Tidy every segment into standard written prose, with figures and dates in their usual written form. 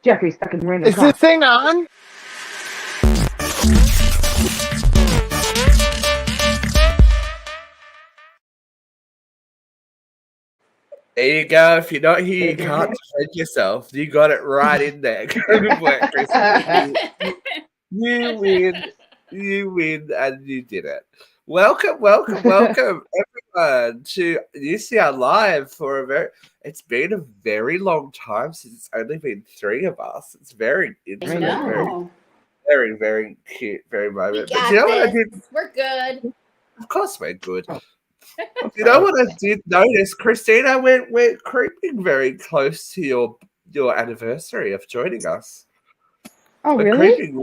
Jeffrey's stuck in random. Is this thing on? There you go. If you're not here, you can't defend yourself. You got it right in there. Good work, Chris. You win. You win, and you did it. Welcome, everyone to UCR Live for a very. It's been a very long time since it's only been three of us. It's very intimate, very, very cute, very moment. But you know what I did? We're good. Of course, we're good. You know what I did notice, Christina? We're creeping very close to your anniversary of joining us. Oh, we're really?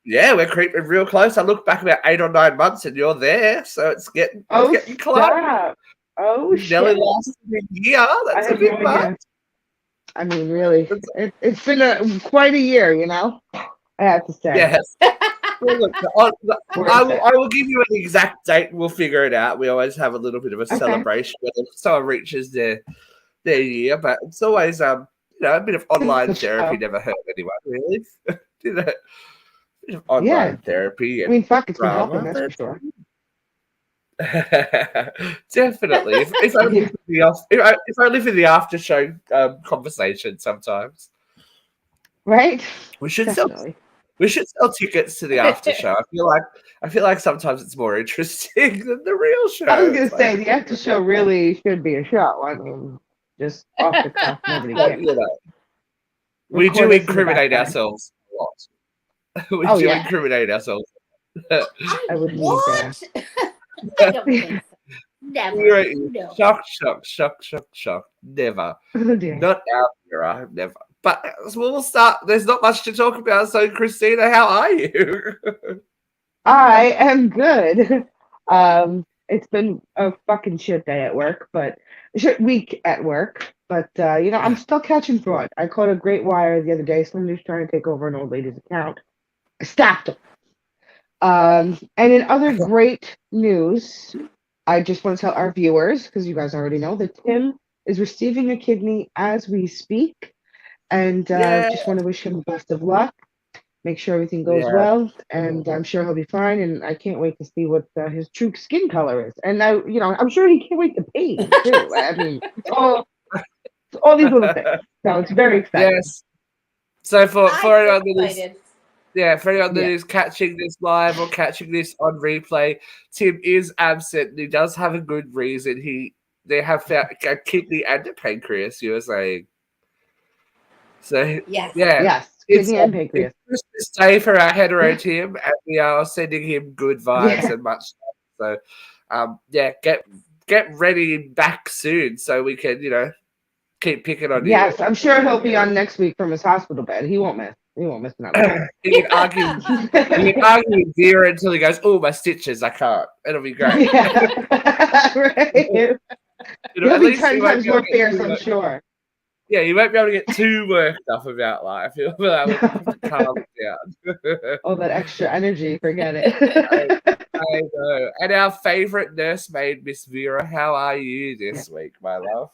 We're creeping real close. I look back about 8 or 9 months, and you're there, so it's getting close. Stop. Oh, shit! Nearly lasted a year. That's a bit much. I mean, really, it's been quite a year, you know. I have to say. Yes. Well, look, I will give you an exact date. We'll figure it out. We always have a little bit of a celebration when someone reaches their year, but it's always a bit of online therapy never hurt anyone, really. Did it? A bit of online therapy. I mean, fuck, it's been helping, that's for sure. Definitely. If I live in the after show conversation sometimes, right? We should sell tickets to the after show. I feel like sometimes it's more interesting than the real show. I was gonna say the after show really should be a show. I mean, just off the cuff, nobody cares. We do incriminate ourselves a lot. We do incriminate ourselves. I would need that. I don't think so. Never. No. Shock. Never. Not our era. Never. But we'll start. There's not much to talk about. So, Christina, how are you? I am good. It's been a fucking shit day at work, shit week at work. But I'm still catching fraud. I caught a great wire the other day. Somebody was trying to take over an old lady's account. I stopped him. And in other great news, I just want to tell our viewers, because you guys already know, that Tim is receiving a kidney as we speak. And just want to wish him the best of luck. Make sure everything goes well, and I'm sure he'll be fine. And I can't wait to see what his true skin color is. And I'm sure he can't wait to pay too. I mean, it's all these little things. So it's very exciting. Yes. So for anyone that is catching this live or catching this on replay, Tim is absent. He does have a good reason. They have found a kidney and a pancreas. You were saying. So yes, kidney and pancreas. It's Christmas Day for our hetero Tim, and we are sending him good vibes and much love. So, get ready back soon so we can keep picking on you. Yes, I'm sure he'll be on next week from his hospital bed. He won't miss. Another. He can argue with Vera until he goes, "Oh, my stitches! I can't." It'll be great. Yeah. Right. He'll be 10 times more fierce, I'm sure. Yeah, you won't be able to get too worked up about life. You'll be able to calm it down. All that extra energy, forget it. I know. And our favourite nursemaid, Miss Vera, how are you this week, my love?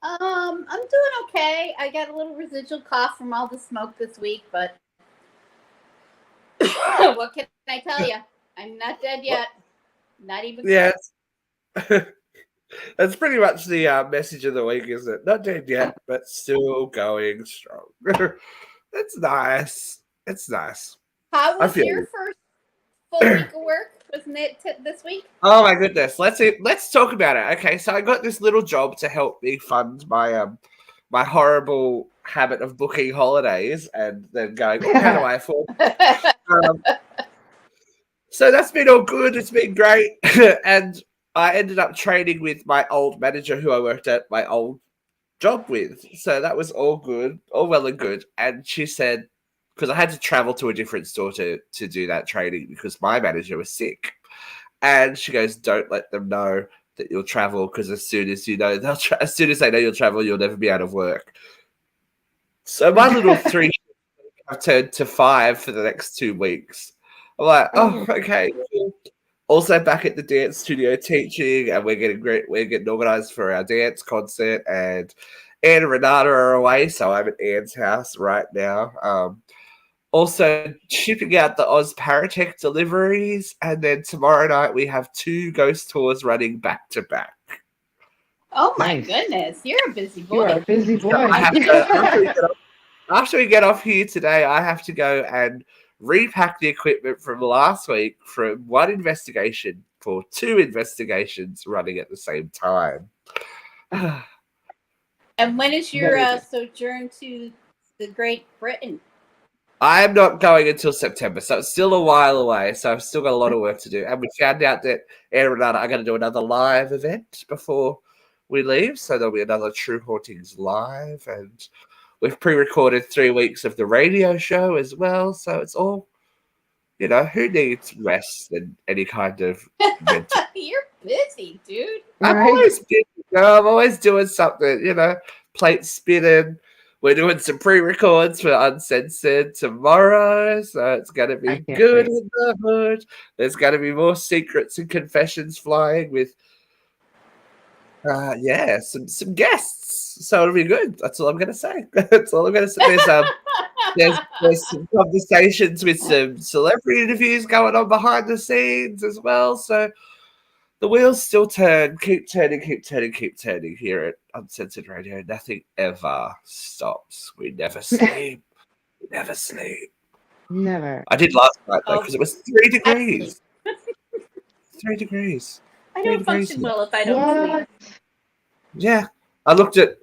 I'm doing okay. I got a little residual cough from all the smoke this week, but what can I tell you? I'm not dead yet. Not even. Yes. That's pretty much the message of the week, isn't it? Not dead yet, but still going strong. It's nice. It's nice. How was your first full week of work? Wasn't it this week? Oh my goodness. Let's talk about it. Okay, so I got this little job to help me fund my my horrible habit of booking holidays and then going, how do I afford so that's been all good. It's been great. And I ended up training with my old manager who I worked at my old job with. So that was all good, all well and good. And she said, because I had to travel to a different store to do that training because my manager was sick. And she goes, don't let them know that you'll travel because as soon as they know you'll travel, you'll never be out of work. So my little 3 I've turned to 5 for the next 2 weeks. I'm like, oh, okay. Also back at the dance studio teaching, and we're getting organized for our dance concert, and Anne and Renata are away, so I'm at Anne's house right now. Also shipping out the Oz Paratech deliveries, and then tomorrow night we have 2 ghost tours running back to back. Oh my Nice. goodness, you're a busy You are boy. a busy boy. I have to, after we get off here today, I have to go and repack the equipment from last week from 1 investigation for 2 investigations running at the same time. And when is your Very good. sojourn to the Great Britain? I am not going until September, so it's still a while away. So I've still got a lot of work to do. And we found out that Anne and Renata are going to do another live event before we leave. So there'll be another True Hauntings live. And we've pre-recorded 3 weeks of the radio show as well. So it's all, who needs rest and any kind of mental. You're busy, dude. I'm Right? always busy, I'm always doing something, plate spinning. We're doing some pre-records for Uncensored tomorrow, so it's going to I be can't good wait. in the hood. There's going to be more secrets and confessions flying with, some guests. So it'll be good. That's all I'm going to say. That's all I'm going to say. There's some conversations with some celebrity interviews going on behind the scenes as well. So the wheels still turn, keep turning here at Uncensored Radio. Nothing ever stops. We never sleep. We never sleep. Never. I did last night, though, Oh, because it was 3 I degrees. 3 degrees. I 3 don't degrees. function well if I don't sleep. Yeah. I looked at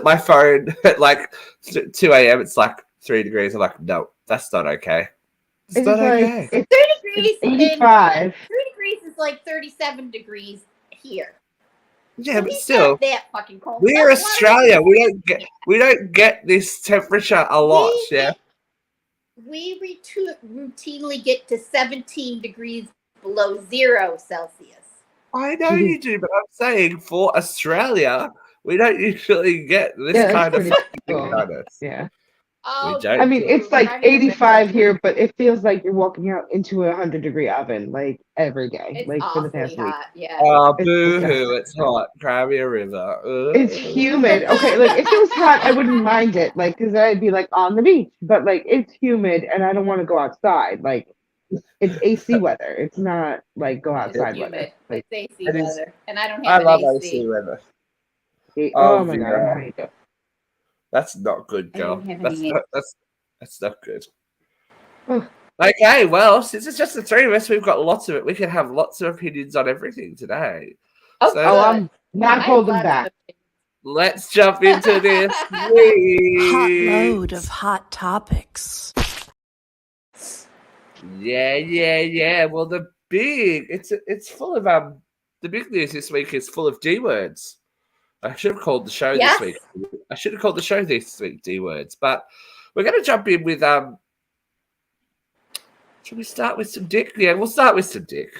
my phone at like 2 a.m. It's like 3 degrees. I'm like, no, that's not okay. It's It's not like okay. it's 3 degrees. 85. 3 degrees is like 37 degrees here. Yeah, So but he's still. not that fucking cold. We're That's why Australia. We don't get this temperature a lot. we routinely get to 17 degrees below 0 Celsius. I know you do, but I'm saying for Australia, we don't usually get this Yeah, that's kind of pretty fucking cool. hottest. Yeah. Oh, don't I mean, do it's it. like I remember 85 here, but it feels like you're walking out into a 100-degree oven like every day, It's like for the awfully past week. hot. Yeah. Oh, It's boo-hoo, disgusting. it's hot. Cry me a river. It's humid. Okay, like if it was hot, I wouldn't mind it, like because I'd be like on the beach. But like it's humid, and I don't want to go outside. Like it's AC weather. It's not like go It's outside humid. weather. Like It's AC It is- weather. And I don't I have an love AC. AC weather. oh my god, Vera, I hate it. that's not good, I girl. don't have That's any. not good. Oh. Okay, well, since it's just the 3 of us, we've got lots of it. We can have lots of opinions on everything today. Oh, So- Oh, good. I'm not I have holding lots back. of opinions. Let's jump into this Hot week. load of hot topics. Yeah. Well, it's full of the big news this week is full of D words. I should have called the show Yes. this week. I should have called the show this week D words, but we're going to jump in with Should we start with some dick? Yeah, we'll start with some dick.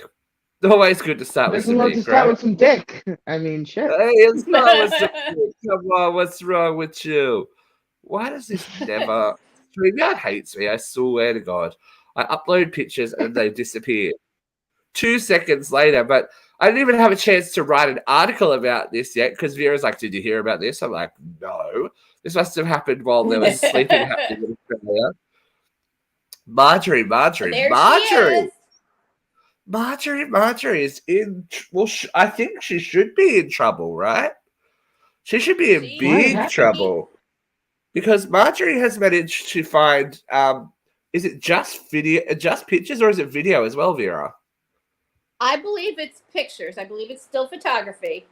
Always good to start with Let's some love to dick, start right? with some dick. I mean, shit. Hey, let's start with some dick. Come on, what's wrong with you? Why does this never? StreamYard hates me. I swear to God. I upload pictures and they disappear 2 seconds later. But I didn't even have a chance to write an article about this yet because Vera's like, "Did you hear about this?" I'm like, "No. This must have happened while there was sleeping happening in Australia." Marjorie. Marjorie is in. Well, I think she should be in trouble, right? She should be in She big might be. trouble because Marjorie has managed to find. Is it just pictures, or is it video as well, Vera? I believe it's pictures. I believe it's still photography.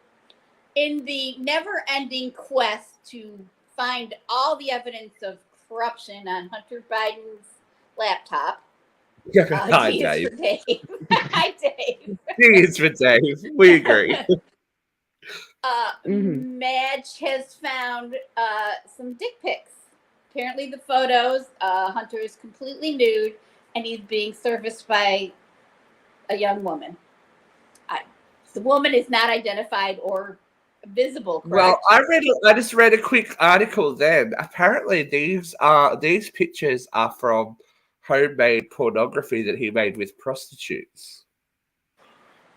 In the never-ending quest to find all the evidence of corruption on Hunter Biden's laptop. Hi, D is Dave. for Dave. Hi, Dave. D is for Dave. We agree. Mhm. Madge has found some dick pics. Apparently, the photos, Hunter is completely nude, and he's being serviced by a young woman. The woman is not identified or visible. Well, Correct? I just read a quick article. Then apparently these pictures are from homemade pornography that he made with prostitutes.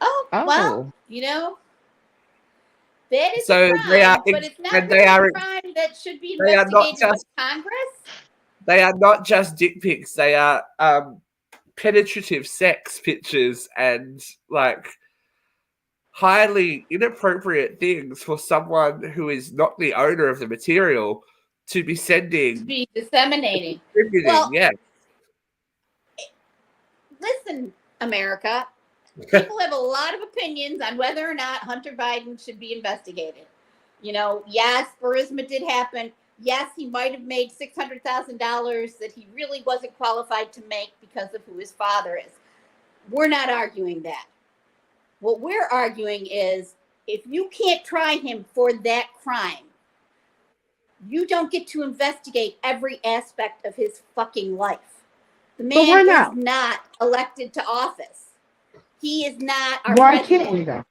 Oh, well, Oh. That is So a crime, they are, but it's not and really they are, a crime that should be they are not investigated just, by Congress. they are not just dick pics. They are penetrative sex pictures and like highly inappropriate things for someone who is not the owner of the material to be sending, To be disseminating. distributing. Well, Yeah. listen, America, people have a lot of opinions on whether or not Hunter Biden should be investigated. You know, yes, Burisma did happen. Yes, he might have made $600,000 that he really wasn't qualified to make because of who his father is. We're not arguing that. What we're arguing is if you can't try him for that crime, you don't get to investigate every aspect of his fucking life. The But why man not? is not elected to office. He is not our Why president. can't we though?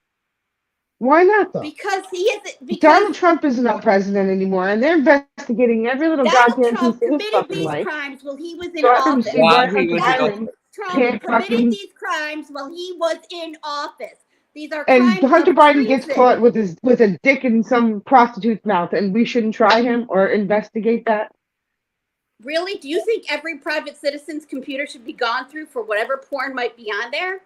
Why not though? Because he isn't. Because Donald Trump isn't our president anymore, and they're investigating every little Donald goddamn Trump piece of his committed fucking these life. crimes while he was in So I don't office. see why While he Hunter was in Biden Trump can't committed fucking. these crimes while he was in office. These are And crimes Hunter of Biden gets treason. caught with a dick in some prostitute's mouth, and we shouldn't try him or investigate that. Really? Do you think every private citizen's computer should be gone through for whatever porn might be on there?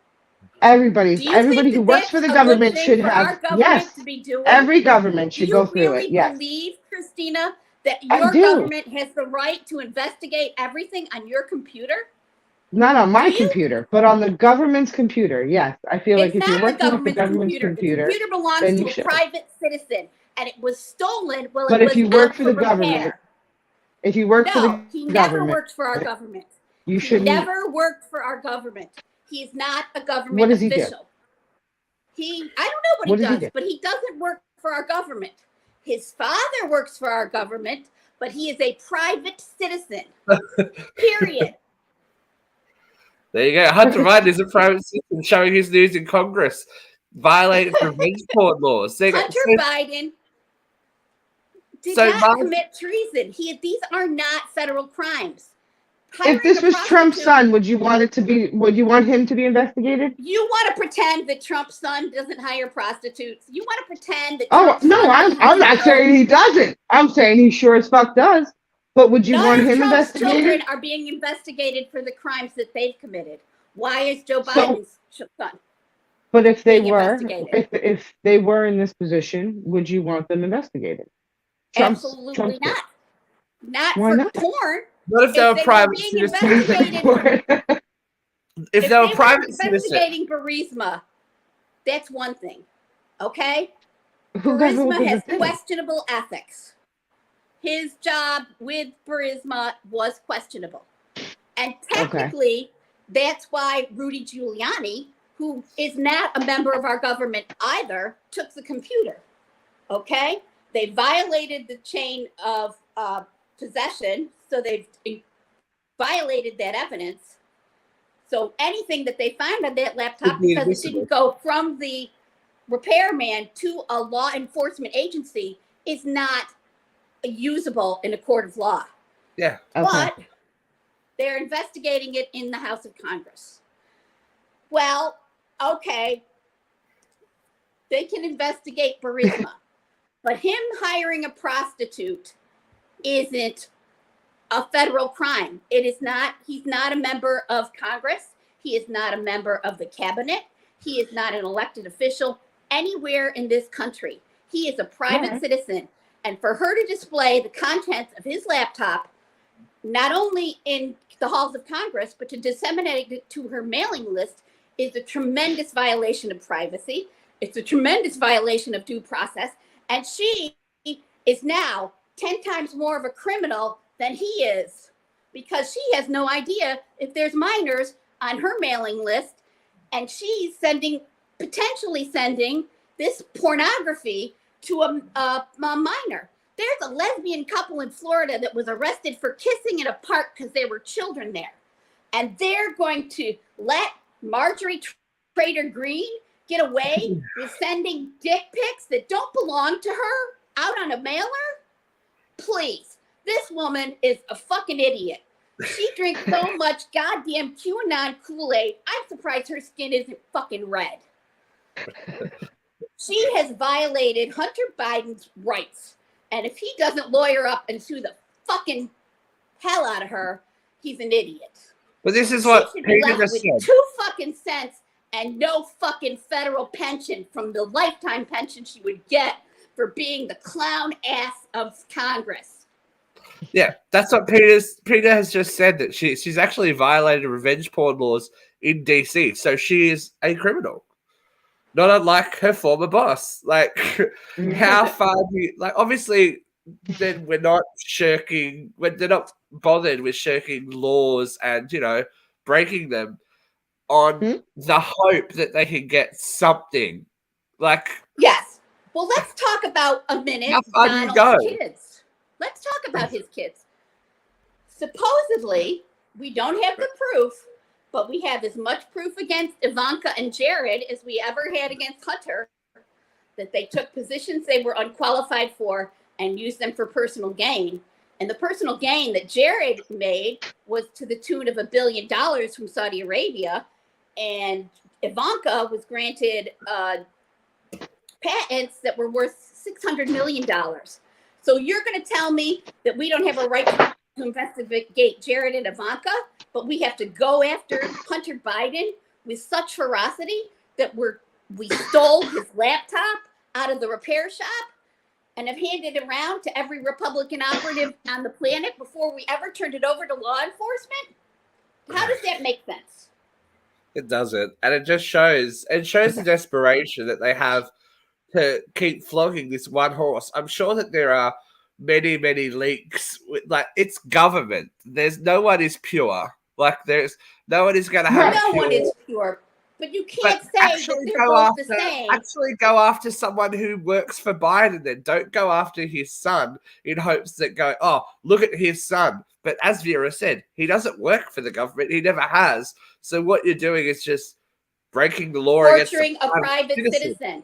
Everybody Do you who think works for the government should for our have. government Yes, to be doing? every government Do should you go through really it. Yes, believe, Christina, that I your do. government has the right to investigate everything on your computer? Not on my Do you? computer, but on the government's computer. Yes, I feel like It's if you're not the working with the government's government's computer. The computer, computer belongs then to you a should. private citizen, and it was stolen while But it if was you work out for for the government, repair. if you work for No, the he never government, worked for our government. you He shouldn't. never worked for our government. He is not a What government does he do? official. I don't know what What he does he does, do? but he doesn't work for our government. His father works for our government, but he is a private citizen. Period. There you go. Hunter Biden is a private citizen showing his news in Congress, violating revenge porn laws. Hunter Biden did So not commit treason. These are not federal crimes. If this was Trump's son, would you want it to be? Would you want him to be investigated? You want to pretend that Trump's son doesn't hire prostitutes. You want to pretend that Oh Trump's no, son I'm doesn't not do saying he doesn't. I'm saying he sure as fuck does. But would you None want of him Trump's investigated? children are being investigated for the crimes that they've committed. Why is Joe So- Biden's son? But if they being were, investigated? if they were in this position, would you want them investigated? Absolutely not. Not Why for not? porn. What if they were If they were private being citizens? investigated, If they were were private citizens, investigating Burisma, that's one thing. Okay? Who got hold Burisma of the has thing? questionable ethics. His job with Burisma was questionable. And technically, that's why Rudy Giuliani, who is not a member of our government either, took the computer. Okay? They violated the chain of possession, so they've violated that evidence. So anything that they find on that laptop, Could be because it admissible. didn't go from the repairman to a law enforcement agency, is not usable in a court of law. yeah. Okay. But they're investigating it in the House of Congress. Well, okay, they can investigate Burisma, but him hiring a prostitute isn't a federal crime. It is not. He's not a member of Congress. He is not a member of the cabinet. He is not an elected official anywhere in this country. He is a private Right. citizen. And for her to display the contents of his laptop, not only in the halls of Congress, but to disseminate it to her mailing list is a tremendous violation of privacy. It's a tremendous violation of due process. And she is now 10 times more of a criminal than he is, because she has no idea if there's minors on her mailing list, and she's potentially sending this pornography to a minor. There's a lesbian couple in Florida that was arrested for kissing in a park because there were children there. And they're going to let Marjorie Trader Green get away with sending dick pics that don't belong to her out on a mailer? Please. This woman is a fucking idiot. She drinks so much goddamn QAnon Kool-Aid. I'm surprised her skin isn't fucking red. She has violated Hunter Biden's rights. And if he doesn't lawyer up and sue the fucking hell out of her, he's an idiot. But this is She what should be Peter left just with said. 2 fucking cents and no fucking federal pension from the lifetime pension she would get for being the clown ass of Congress. Yeah, that's what Peter has just said, that she's actually violated revenge porn laws in DC. So she is a criminal. Not unlike her former boss. Like, how far do you, like, obviously then we're not shirking, when they're not bothered with shirking laws and, you know, breaking them on the hope that they can get something. Like, Yes. Well, let's talk about a minute how far do you Donald's go? kids. Let's talk about his kids. Supposedly, we don't have the proof, but we have as much proof against Ivanka and Jared as we ever had against Hunter, that they took positions they were unqualified for and used them for personal gain. And the personal gain that Jared made was to the tune of $1 billion from Saudi Arabia. And Ivanka was granted patents that were worth $600 million. So you're going to tell me that we don't have a right to investigate Jared and Ivanka, but we have to go after Hunter Biden with such ferocity that we stole his laptop out of the repair shop and have handed it around to every Republican operative on the planet before we ever turned it over to law enforcement? How does that make sense? It doesn't. And it just shows the desperation that they have to keep flogging this one horse. I'm sure that there are many, many leaks. Like, it's government. No one is pure. Like, no one is going to have No pure. one is pure. But you can't say that they're both the same. Actually go after someone who works for Biden then. Don't go after his son in hopes that look at his son. But as Vera said, he doesn't work for the government. He never has. So what you're doing is just breaking the law against Torturing a private citizen.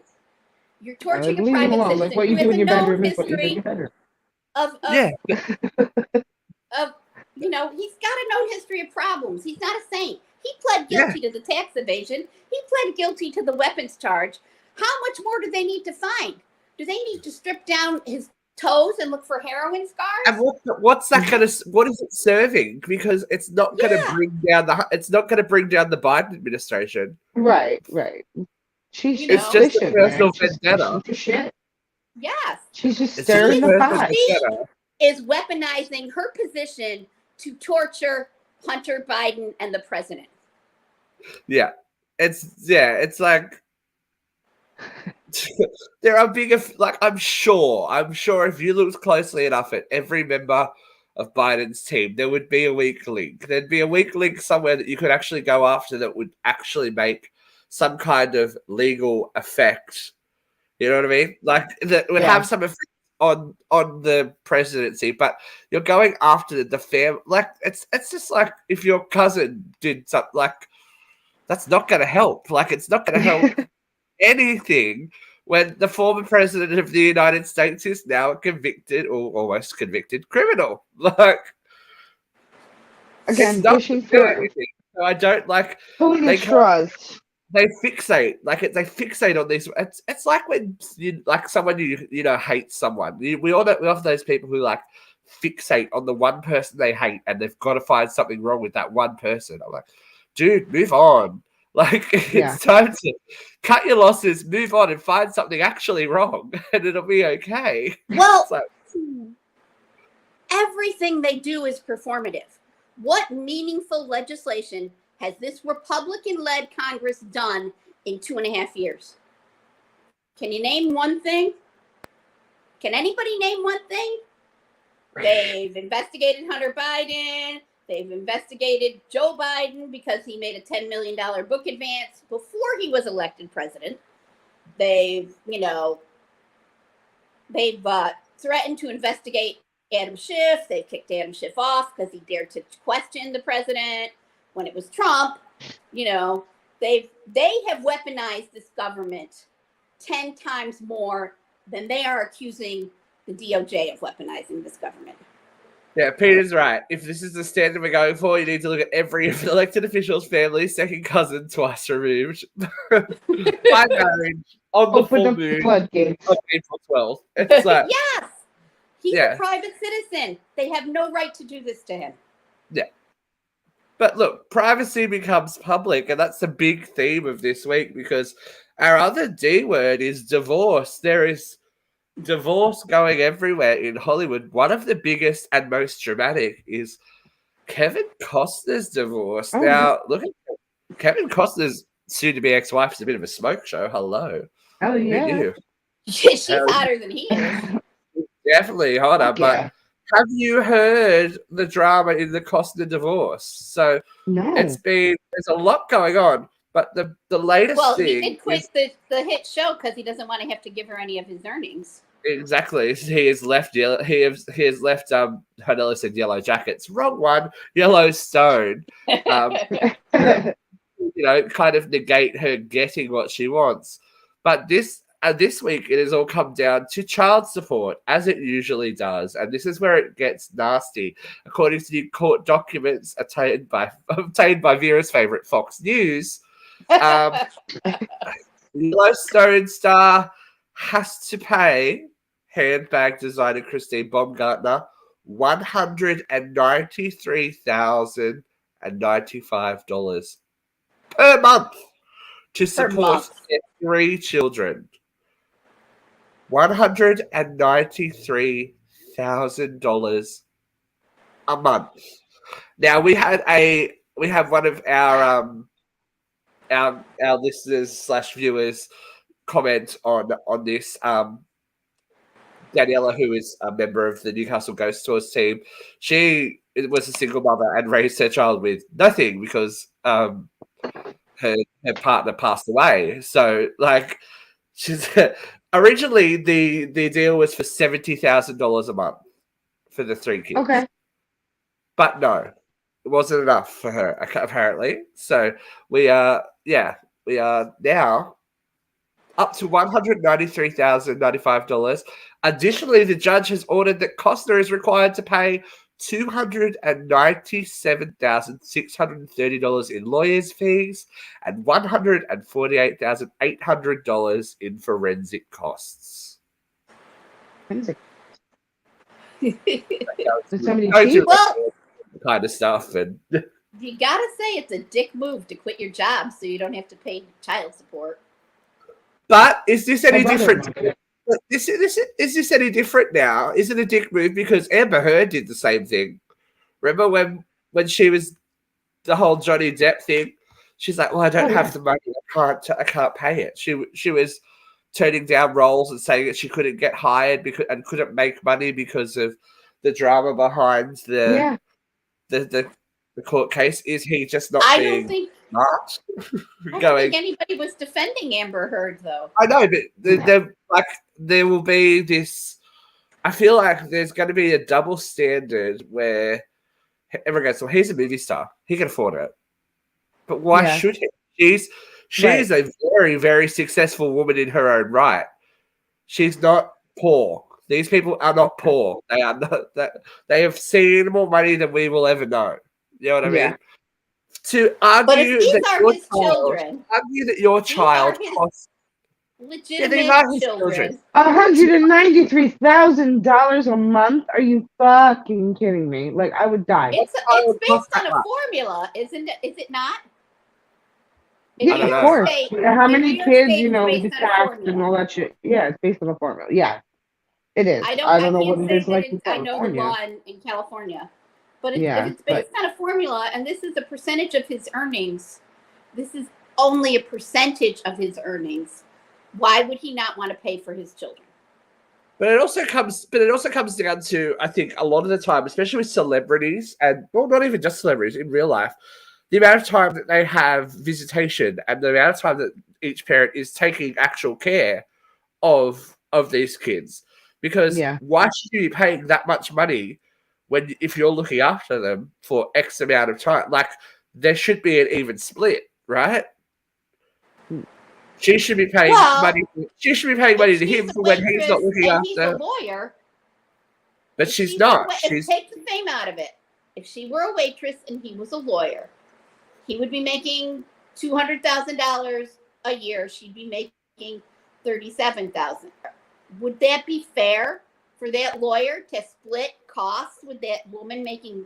You're torturing a Leave him private alone. citizen. Like what you do in your bedroom is what you do in your bedroom. You know, he's got a known history of problems. He's not a saint. He pled guilty to the tax evasion. He pled guilty to the weapons charge. How much more do they need to find? Do they need to strip down his toes and look for heroin scars? And what's that going to? What is it serving? Because it's not going to bring down the Biden administration. Right. It's just a personal vendetta. Yes. She's just stirring the pot. She is weaponizing her position to torture Hunter Biden and the president. Yeah. It's like there are bigger, like, I'm sure if you looked closely enough at every member of Biden's team, there would be a weak link. There'd be a weak link somewhere that you could actually go after that would actually make some kind of legal effect. You know what I mean? Like, that would have some effect on the presidency, but you're going after the family. Like, it's just like if your cousin did something, like, that's not going to help. Like, it's not going to help anything when the former president of the United States is now a convicted or almost convicted criminal. Like, again, pushing through. So I don't like. They trust. They fixate, they fixate on this. It's like when someone you know hates someone. We have those people who like fixate on the one person they hate, and they've got to find something wrong with that one person. I'm like, dude, move on. Like, it's time to cut your losses, move on, and find something actually wrong, and it'll be okay. Well, everything they do is performative. What meaningful legislation has this Republican-led Congress done in 2.5 years? Can you name one thing? Can anybody name one thing? They've investigated Hunter Biden. They've investigated Joe Biden because he made a $10 million book advance before he was elected president. They've threatened to investigate Adam Schiff. They kicked Adam Schiff off because he dared to question the president. When it was Trump, they have weaponized this government 10 times more than they are accusing the DOJ of weaponizing this government. Yeah, Peter's right. If this is the standard we're going for, you need to look at every elected official's family, second cousin, twice removed, by marriage, on the Open full up the moon floodgates. of April 12th. It's like, Yes, he's Yeah. a private citizen. They have no right to do this to him. but look, privacy becomes public, and that's the big theme of this week because our other D word is divorce. There is divorce going everywhere in Hollywood. One of the biggest and most dramatic is Kevin Costner's divorce. Oh, Now, look at Kevin Costner's soon-to-be ex-wife is a bit of a smoke show. Hello. Oh Who yeah. knew? She's Hell yeah. hotter than he is. Definitely hotter, Fuck but yeah. have you heard the drama in the Costner divorce? So No. there's a lot going on, but the latest Well, thing he did quit is the hit show because he doesn't want to have to give her any of his earnings. exactly he has left I nearly said Yellow Jackets. Wrong one. Yellowstone. Kind of negate her getting what she wants. But this week it has all come down to child support, as it usually does, and this is where it gets nasty. According to the court documents obtained by Vera's favorite Fox News, Yellowstone star has to pay handbag designer Christine Baumgartner $193,095 per month to support their 3 children. $193,000 a month. Now we have one of our listeners / viewers comment on this. Daniela, who is a member of the Newcastle Ghost Tours team, she was a single mother and raised her child with nothing because her partner passed away. So, like, she's originally the deal was for $70,000 a month for the 3 kids. Okay. But no, it wasn't enough for her apparently. So we are now up to $193,095. Additionally, the judge has ordered that Costner is required to pay $297,630 in lawyers' fees and $148,800 in forensic costs. Forensic. There's somebody cheat? Well, kind of stuff, and you gotta say it's a dick move to quit your job so you don't have to pay child support. but is this any My different? brother- Is this any different now? Is it a dick move? Because Amber Heard did the same thing. Remember when she was the whole Johnny Depp thing? She's like, "Well, I don't have the money. I can't pay it." She was turning down roles and saying that she couldn't get hired and couldn't make money because of the drama behind the court case. Is he just not I being don't think smart? I don't think anybody was defending Amber Heard though. I know, but there will be this. I feel like there's going to be a double standard where everyone goes, "Well, he's a movie star; he can afford it." But why should he? She's a very, very successful woman in her own right. She's not poor. These people are not poor. They are not. They have seen more money than we will ever know. You know what I mean? To But if argue these that are your his child, children, argue that your child his costs legitimate are his children. $193,000 a month? Are you fucking kidding me? Like, I would die. It's based on a formula, isn't it? Is it not? In Yeah, New of York course. State- How in many New York kids, State, it's the based on a tax formula. and all that shit. Yeah, it's based on a formula. Yeah, it is. I don't know what can't it is say like that in I know the California. law in California, but if Yeah, it's based on a formula and this is a percentage of his earnings, this is only a percentage of his earnings. Why would he not want to pay for his children? But it also comes down to, I think, a lot of the time, especially with celebrities, and well, not even just celebrities in real life, the amount of time that they have visitation and the amount of time that each parent is taking actual care of these kids. Because why should you be paying that much money if you're looking after them for X amount of time? Like, there should be an even split, right? She should be paying money. She should be paying money to him for when he's not looking after. He's a lawyer. But she's not. She's take the fame out of it. If she were a waitress and he was a lawyer, he would be making $200,000 a year. She'd be making $37,000. Would that be fair for that lawyer to split costs with that woman making,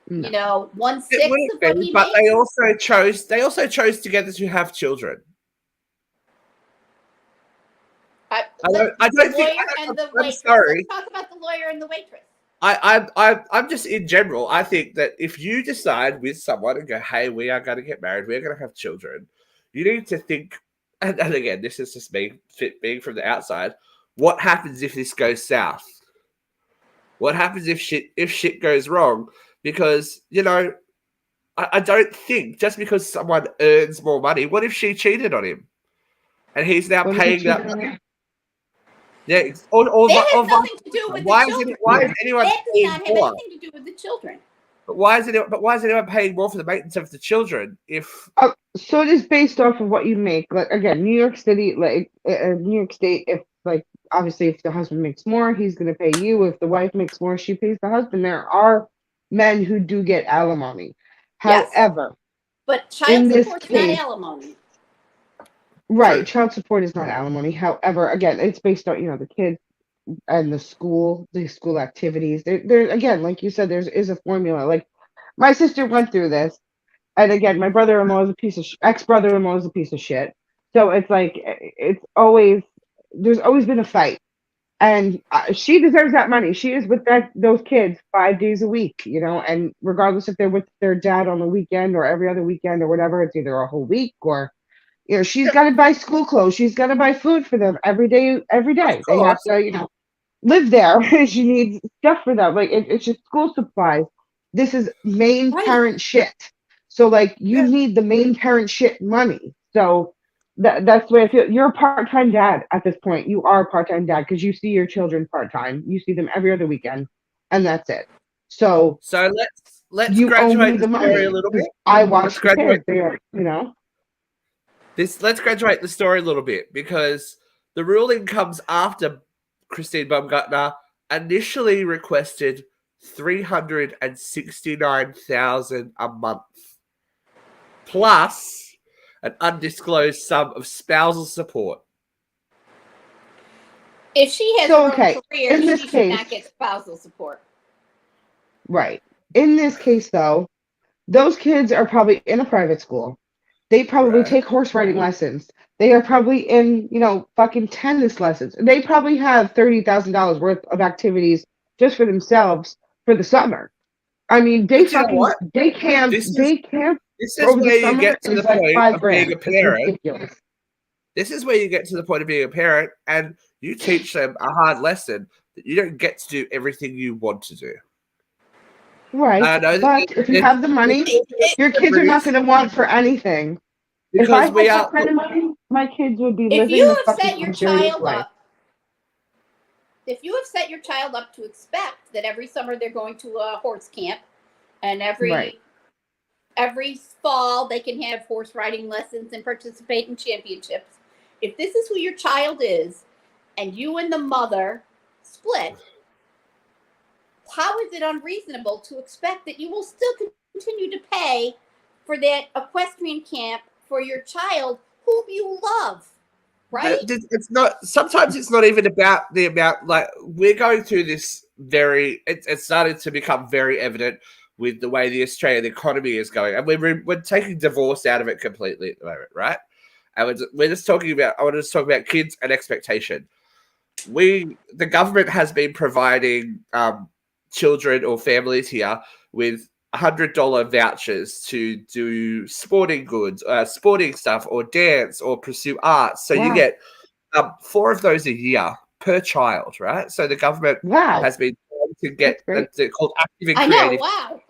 No. you know, 1/6 it wouldn't of what be, he but makes? they also chose together to have children. I don't think. I'm sorry. Let's talk about the lawyer and the waitress. I'm just in general. I think that if you decide with someone and go, "Hey, we are going to get married. We're going to have children," you need to think. And again, this is just me being from the outside. What happens if this goes south? What happens if shit goes wrong? Because I don't think just because someone earns more money. What if she cheated on him, and he's now paying that money? Yeah, that has nothing to do with the children. Why is anyone that does paying not have more? anything to do with the children. But why is anyone paying more for the maintenance of the children? If So it is based off of what you make. Like again, New York City, like New York State. If like obviously, if the husband makes more, he's going to pay you. If the wife makes more, she pays the husband. There are men who do get alimony. Yes. However, but in child this support is case- not alimony. right, True. child support is not alimony. However, again, it's based on the kids and the school activities. There again, like you said, is a formula. Like my sister went through this. And again, my brother-in-law is a piece of ex-brother-in-law is a piece of shit. So it's like there's always been a fight, and she deserves that money. She is with those kids 5 days a week, and regardless if they're with their dad on the weekend or every other weekend or whatever, it's either a whole week or she's got to buy school clothes, she's got to buy food for them every day. They have to live there. She needs stuff for them. Like it's just school supplies. This is main Right. parent shit. So like you need the main parent shit money. So that's the way I feel. You're a part-time dad at this point. You are a part-time dad because you see your children part-time. You see them every other weekend, and that's it. So let's you owe me graduate the the story money. a little bit. I watch the graduate- kids. They are, Let's graduate the story a little bit because the ruling comes after Christine Baumgartner initially requested $369,000 a month, plus an undisclosed sum of spousal support. If she has So, her okay, own career, in she this should case- not get spousal support. Right. In this case, though, those kids are probably in a private school. They probably Right. take horse riding lessons. They are probably in, fucking tennis lessons. They probably have $30,000 worth of activities just for themselves for the summer. I mean, But you know what? they camp. This is- They camp This is over the where you summer get to is the like point $5 of grand. being a It's parent. ridiculous. This is where you get to the point of being a parent, and you teach them a hard lesson that you don't get to do everything you want to do. Right. I know But if you have the money, your kids are not going to want for anything. If I because we had are. that kind of money, my kids would be If living you the have fucking set your luxurious child life. up, if you have set your child up to expect that every summer they're going to a horse camp, and Right. every fall they can have horse riding lessons and participate in championships. If this is who your child is, and you and the mother split, how is it unreasonable to expect that you will still continue to pay for that equestrian camp for your child whom you love? Right? It's not. Sometimes it's not even about the amount. Like we're going through this it's starting to become very evident with the way the Australian economy is going, and we're taking divorce out of it completely at the moment, right? And we're just talking about. I want to just talk about kids and expectation. The government has been providing children or families here with $100 vouchers to do sporting goods, sporting stuff, or dance, or pursue arts. So you Wow. get 4 of those a year per child, right? So the government Wow. has been trying to get That's they're called active and I know. creative, Wow.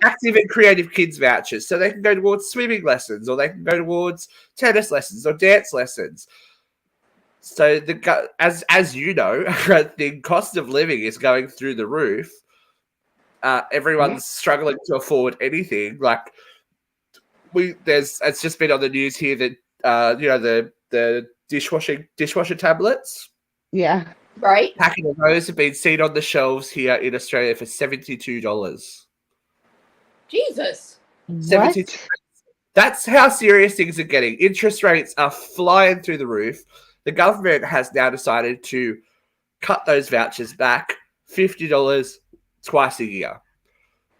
active and creative kids vouchers, so they can go towards swimming lessons, or they can go towards tennis lessons or dance lessons. So as you know, the cost of living is going through the roof. Everyone's struggling to afford anything. Like it's just been on the news here that the dishwasher tablets. Yeah. Right? Packet of those have been seen on the shelves here in Australia for $72. Jesus. 72. What? That's how serious things are getting. Interest rates are flying through the roof. The government has now decided to cut those vouchers back $50 twice a year.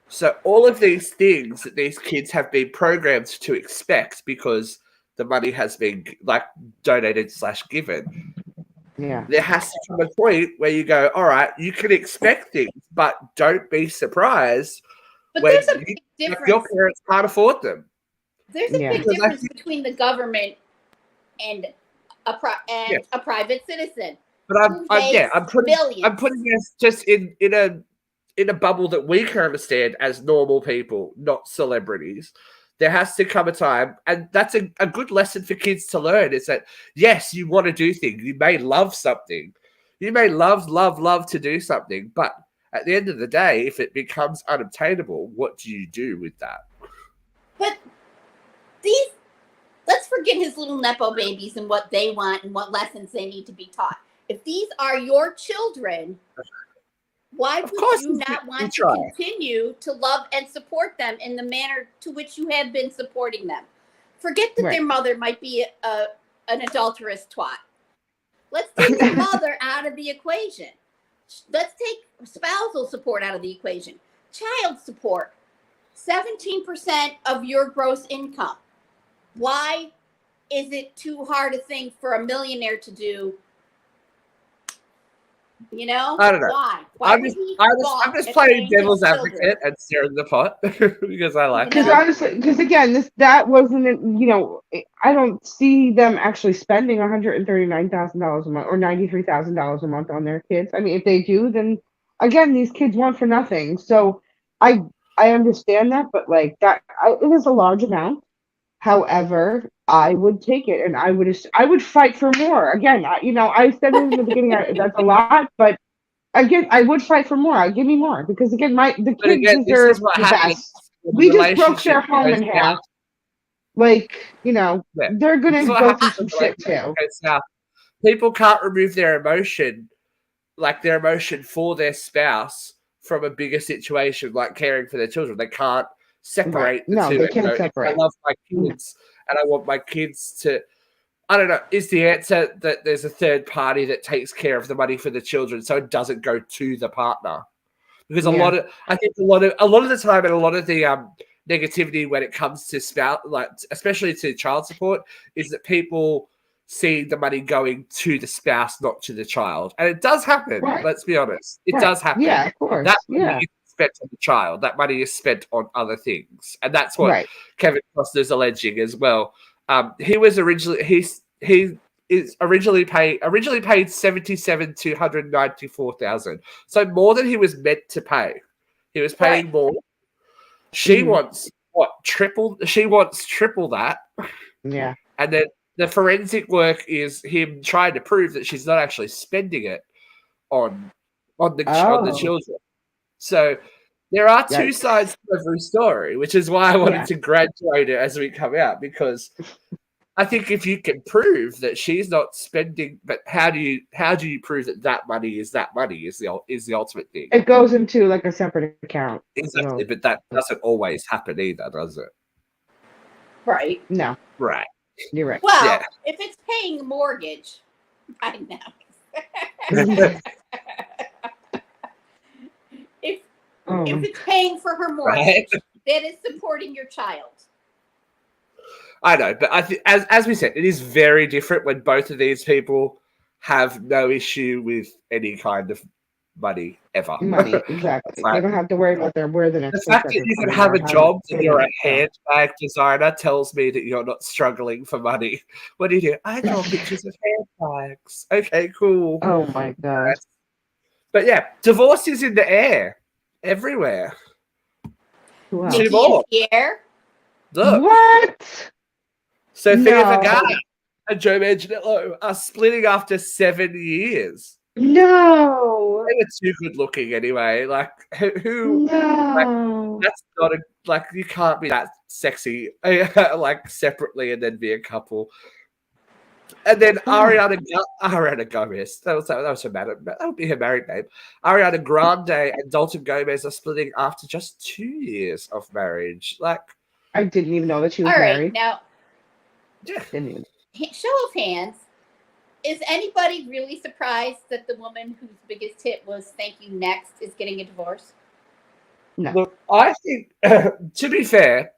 So all of these things that these kids have been programmed to expect because the money has been like donated / given. Yeah. There has to come a point where you go, all right, you can expect things, but don't be surprised But when there's a big like, your difference. parents can't afford them. There's a Yeah. big Because I difference between the government and Yeah. a private citizen But who makes I'm millions. putting this just in a bubble that we can understand as normal people, not celebrities. There has to come a time, and that's a good lesson for kids to learn, is that yes, you want to do things. You may love something. You may love to do something, but at the end of the day, if it becomes unobtainable, what do you do with that? But these, let's forget his little Nepo babies and what they want and what lessons they need to be taught. If these are your children, why Of would course you you not want to try. continue to love and support them in the manner to which you have been supporting them? Forget that their Right. mother might be an adulterous twat. Let's take the mother out of the equation. Let's take spousal support out of the equation. Child support, 17% of your gross income. Why is it too hard a thing for a millionaire to do? You know? I don't know. Why? I'm would just, he I'm balk just at playing paying his devil's children? advocate and stirring the pot because I like Because know? it. honestly, because again, that wasn't, I don't see them actually spending $139,000 a month or $93,000 a month on their kids. I mean, if they do, then again, these kids want for nothing. So I I understand that, but like it is a large amount. However, I would take it, and I would fight for more. Again, I said it in the beginning. That's a lot, but again, I would fight for more. Give me more because again, the But kids again, this is deserve what the happens best. when the We just broke relationship their home goes in south. half. Like, Yeah. they're This is gonna what go happens through when some the shit relationship too. goes south. People can't remove their emotion, like their emotion for their spouse, from a bigger situation like caring for their children. They can't Right? separate the No, two they and go, can't if I separate. love my kids and I want my kids to, I don't know, is the answer that there's a third party that takes care of the money for the children so it doesn't go to the partner? Because Yeah. I think a lot of the time, and a lot of the negativity when it comes to spouse, like especially to child support, is that people see the money going to the spouse, not to the child, and it does happen. Right. Let's be honest, it Right. does happen. Yeah, of course. That money Yeah. is spent on the child. That money is spent on other things, and that's what Right. Kevin Costner's alleging as well. He was originally he is originally paid 77,294,000. So more than he was meant to pay. He was paying more. She Mhm. wants what? Triple. She wants triple that. Yeah. And then the forensic work is him trying to prove that she's not actually spending it on the Oh. children. So there are two Yikes. sides to every story, which is why I wanted Yeah. to graduate it as we come out, because I think if you can prove that she's not spending, but how do you prove that money is the ultimate thing? It goes into like a separate account. Exactly, So but that doesn't always happen either, does it? Right. no, Right. you're right. Well, Yeah. if it's paying a mortgage, I know. if Oh. if it's paying for her mortgage, that is supporting your child. I know, but I think, as we said, it is very different when both of these people have no issue with any kind of money ever. Money, exactly. It's like, They don't have to worry about where the the next fact that paycheck is you can coming have or a how job much and you're a yeah. handbag designer tells me that you're not struggling for money. What do you do? I draw pictures of handbags. Okay, cool. Oh my god. But yeah, divorce is in the air everywhere. Wow. Two Nikki more. is here. Look, What? Sophia No. Vergara and Joe Manganiello are splitting after 7 years. No. They were too good looking anyway. Like who? Like, No. that's not a like. You can't be that sexy like separately and then be a couple. And then Ariana Gomez, that was her that would be her married name. Ariana Grande and Dalton Gomez are splitting after just 2 years of marriage. Like, I didn't even know that she was All right, married. now, yeah. Didn't even. show of hands. Is anybody really surprised that the woman whose biggest hit was "Thank You Next" is getting a divorce? No. Look, I think to be fair,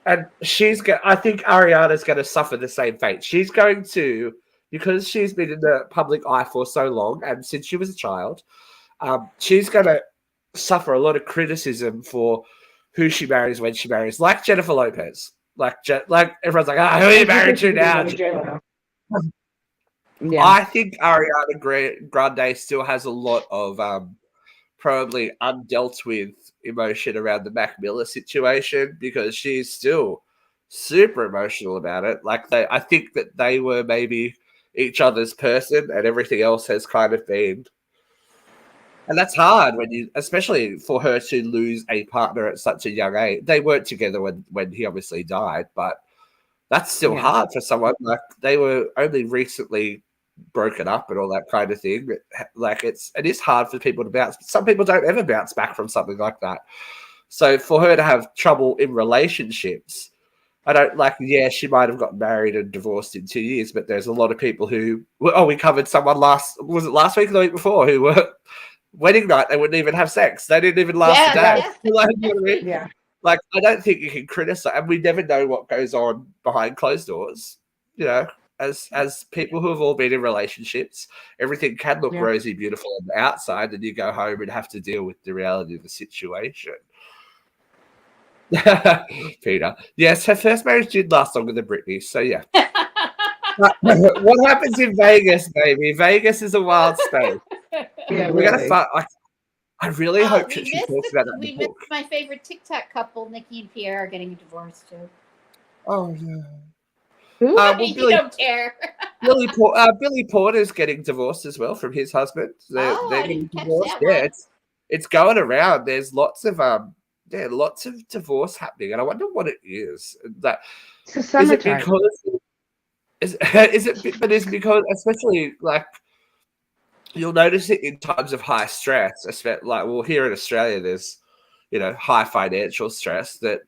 and I think Ariana's going to suffer the same fate. She's going to, because she's been in the public eye for so long, and since she was a child, she's going to suffer a lot of criticism for who she marries when she marries, like Jennifer Lopez. Like everyone's like, who are you married to now? Yeah. I think Ariana Grande still has a lot of probably undealt with emotion around the Mac Miller situation because she's still super emotional about it. Like I think that they were maybe each other's person, and everything else has kind of been. And that's hard especially for her to lose a partner at such a young age. They weren't together when he obviously died, but that's still hard for someone. Like they were only recently broken up and all that kind of thing. Like it is hard for people to bounce. Some people don't ever bounce back from something like that. So for her to have trouble in relationships, I don't like. Yeah, she might have got married and divorced in 2 years, but there's a lot of people who. Oh, we covered someone last week or the week before who were wedding night. They wouldn't even have sex. They didn't even last a day. Yeah. Like, you know what I mean? Yeah. Like, I don't think you can criticize, and we never know what goes on behind closed doors. You know, as people who have all been in relationships, everything can look rosy, beautiful on the outside, and you go home and have to deal with the reality of the situation. Peter, yes, her first marriage did last longer than Britney's, so yeah. What happens in Vegas, baby? Vegas is a wild space. Yeah, we're gonna start. I really hope she talks about that. We missed my favorite TikTok couple, Nikki and Pierre, are getting a divorce too. Oh yeah. Who? Well, You don't care. Billy Porter's getting divorced as well from his husband. They're getting divorced. Yeah, it's going around. There's lots of divorce happening, and I wonder what it is. That it's is it because is it because especially like you'll notice it in times of high stress, especially like here in Australia, there's high financial stress that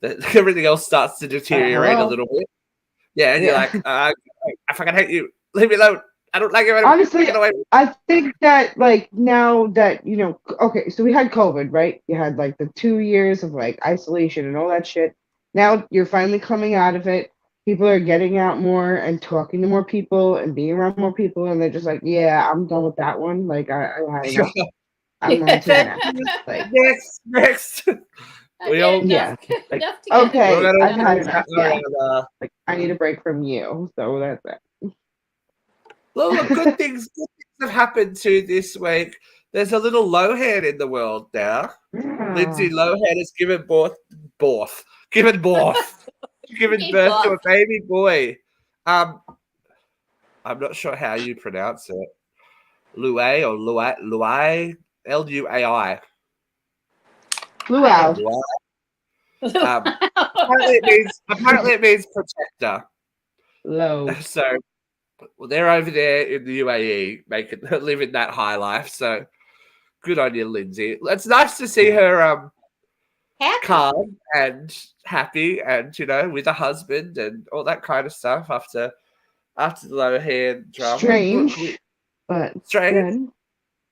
everything else starts to deteriorate a little bit. Yeah, and you're like, I fucking hate you. Leave me alone. I don't like you anymore. Honestly, I think that like now that okay, so we had COVID, right? You had like the 2 years of like isolation and all that shit. Now you're finally coming out of it. People are getting out more and talking to more people and being around more people, and they're just like, yeah, I'm done with that one. Like I had enough. I'm not doing that. Like next. We all enough okay. I've had enough. Like I need a break from you. So that's it. Well, look, good things have happened to this week. There's a little Lohan in the world now. Lindsay Lohan has given birth to a baby boy. I'm not sure how you pronounce it. Luai or Luai, Luai. Luau. Apparently it means protector. Low. So they're over there in the UAE living that high life. So good on you, Lindsay. It's nice to see her calm and happy and with a husband and all that kind of stuff after the Lohan drama. Strange. Good.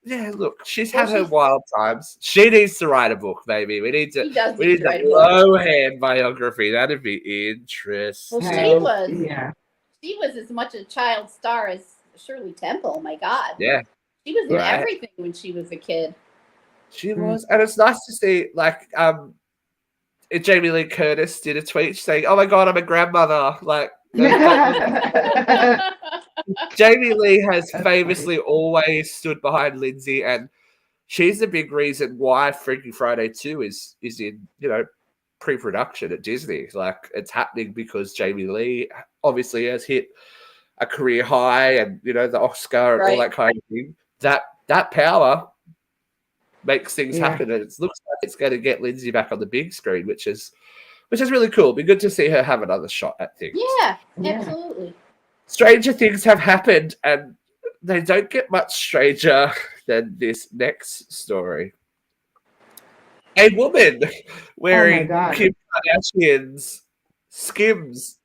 Yeah, look, she's had her wild times. She needs to write a book, baby. We need a Lohan biography. That'd be interesting. Well, she was as much a child star as Shirley Temple. My God. Yeah. She was in everything when she was a kid. She was, and it's nice to see. Like, Jamie Lee Curtis did a tweet saying, "Oh my God, I'm a grandmother." Like. Jamie Lee has famously always stood behind Lindsay, and she's the big reason why Freaky Friday 2 is in pre-production at Disney. Like it's happening because Jamie Lee obviously has hit a career high, and the Oscar and all that kind of thing. That power makes things happen, and it looks like it's going to get Lindsay back on the big screen, which is really cool. Be good to see her have another shot at things. Yeah, absolutely. stranger things have happened, and they don't get much stranger than this next story. A woman Oh my wearing God. Kim Kardashian's Skims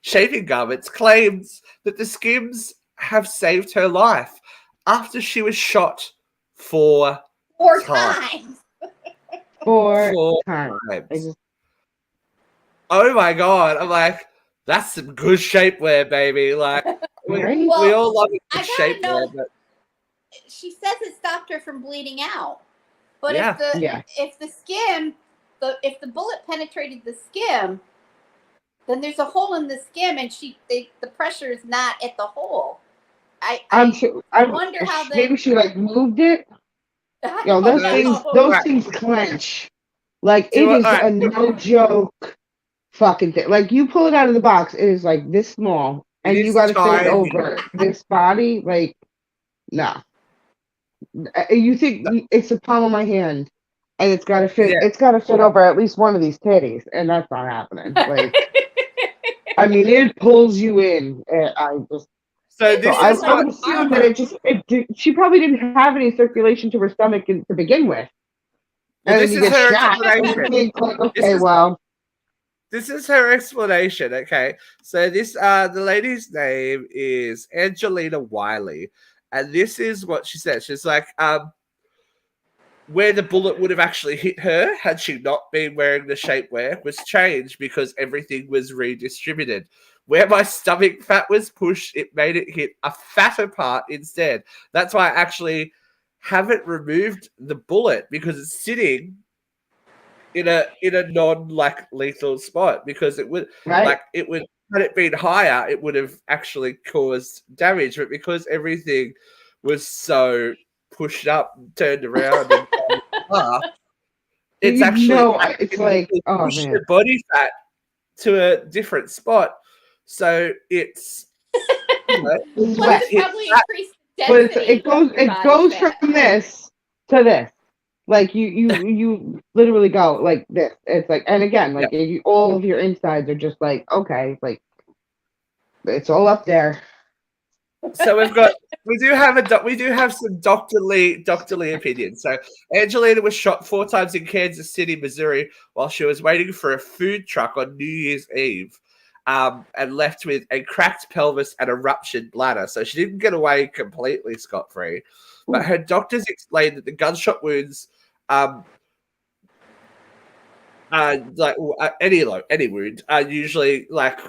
shaving garments claims that the Skims have saved her life after she was shot 4 4 times. times. 4 4 times. I times. just, Oh my God. I'm like, that's some good shapewear, baby. Like, we right? Well, all love it I good gotta shapewear, know. but She says it stopped her from bleeding out. But yeah. Yeah. if the bullet penetrated the skim, then there's a hole in the skim, and the pressure is not at the hole. I'm I sure. wonder how Maybe she like moved it. I Yo, don't All those right. things clench. Like Do it it. is All right. a no joke fucking thing. Like you pull it out of the box, it is like this small, It and you is got to fit it tiny. over this body. Like, nah. You think it's the palm of my hand, and it's got to fit. Yeah. It's got to fit over at least one of these titties, and that's not happening. Like, I mean, it pulls you in. I just So It so this I, feels is I like would assume that she probably didn't have any circulation to her stomach to begin with, well, and then this you is get her shot. You explanation. think like, This okay, is well, this is her explanation. Okay, so this the lady's name is Angelina Wiley, and this is what she said. She's like, where the bullet would have actually hit her had she not been wearing the shapewear was changed because everything was redistributed. Where my stomach fat was pushed, it made it hit a fatter part instead. That's why I actually haven't removed the bullet because it's sitting in a non like lethal spot because it would right? had it been higher, it would have actually caused damage, but because everything was so pushed up, turned around, and up, it's You actually know, it's like, oh pushed man, the body fat to a different spot. So it's it's plus wet, it hit probably that. increased but the density of your it body goes fat. from this to this. Like you literally go like this. It's like, and again, Yeah. like if you, all of your insides are just like okay, like it's all up there. So we do have some doctorly opinions. So Angelina was shot 4 times in Kansas City, Missouri, while she was waiting for a food truck on New Year's Eve, and left with a cracked pelvis and a ruptured bladder. So she didn't get away completely scot-free, but her doctors explained that the gunshot wounds, any wound, are usually like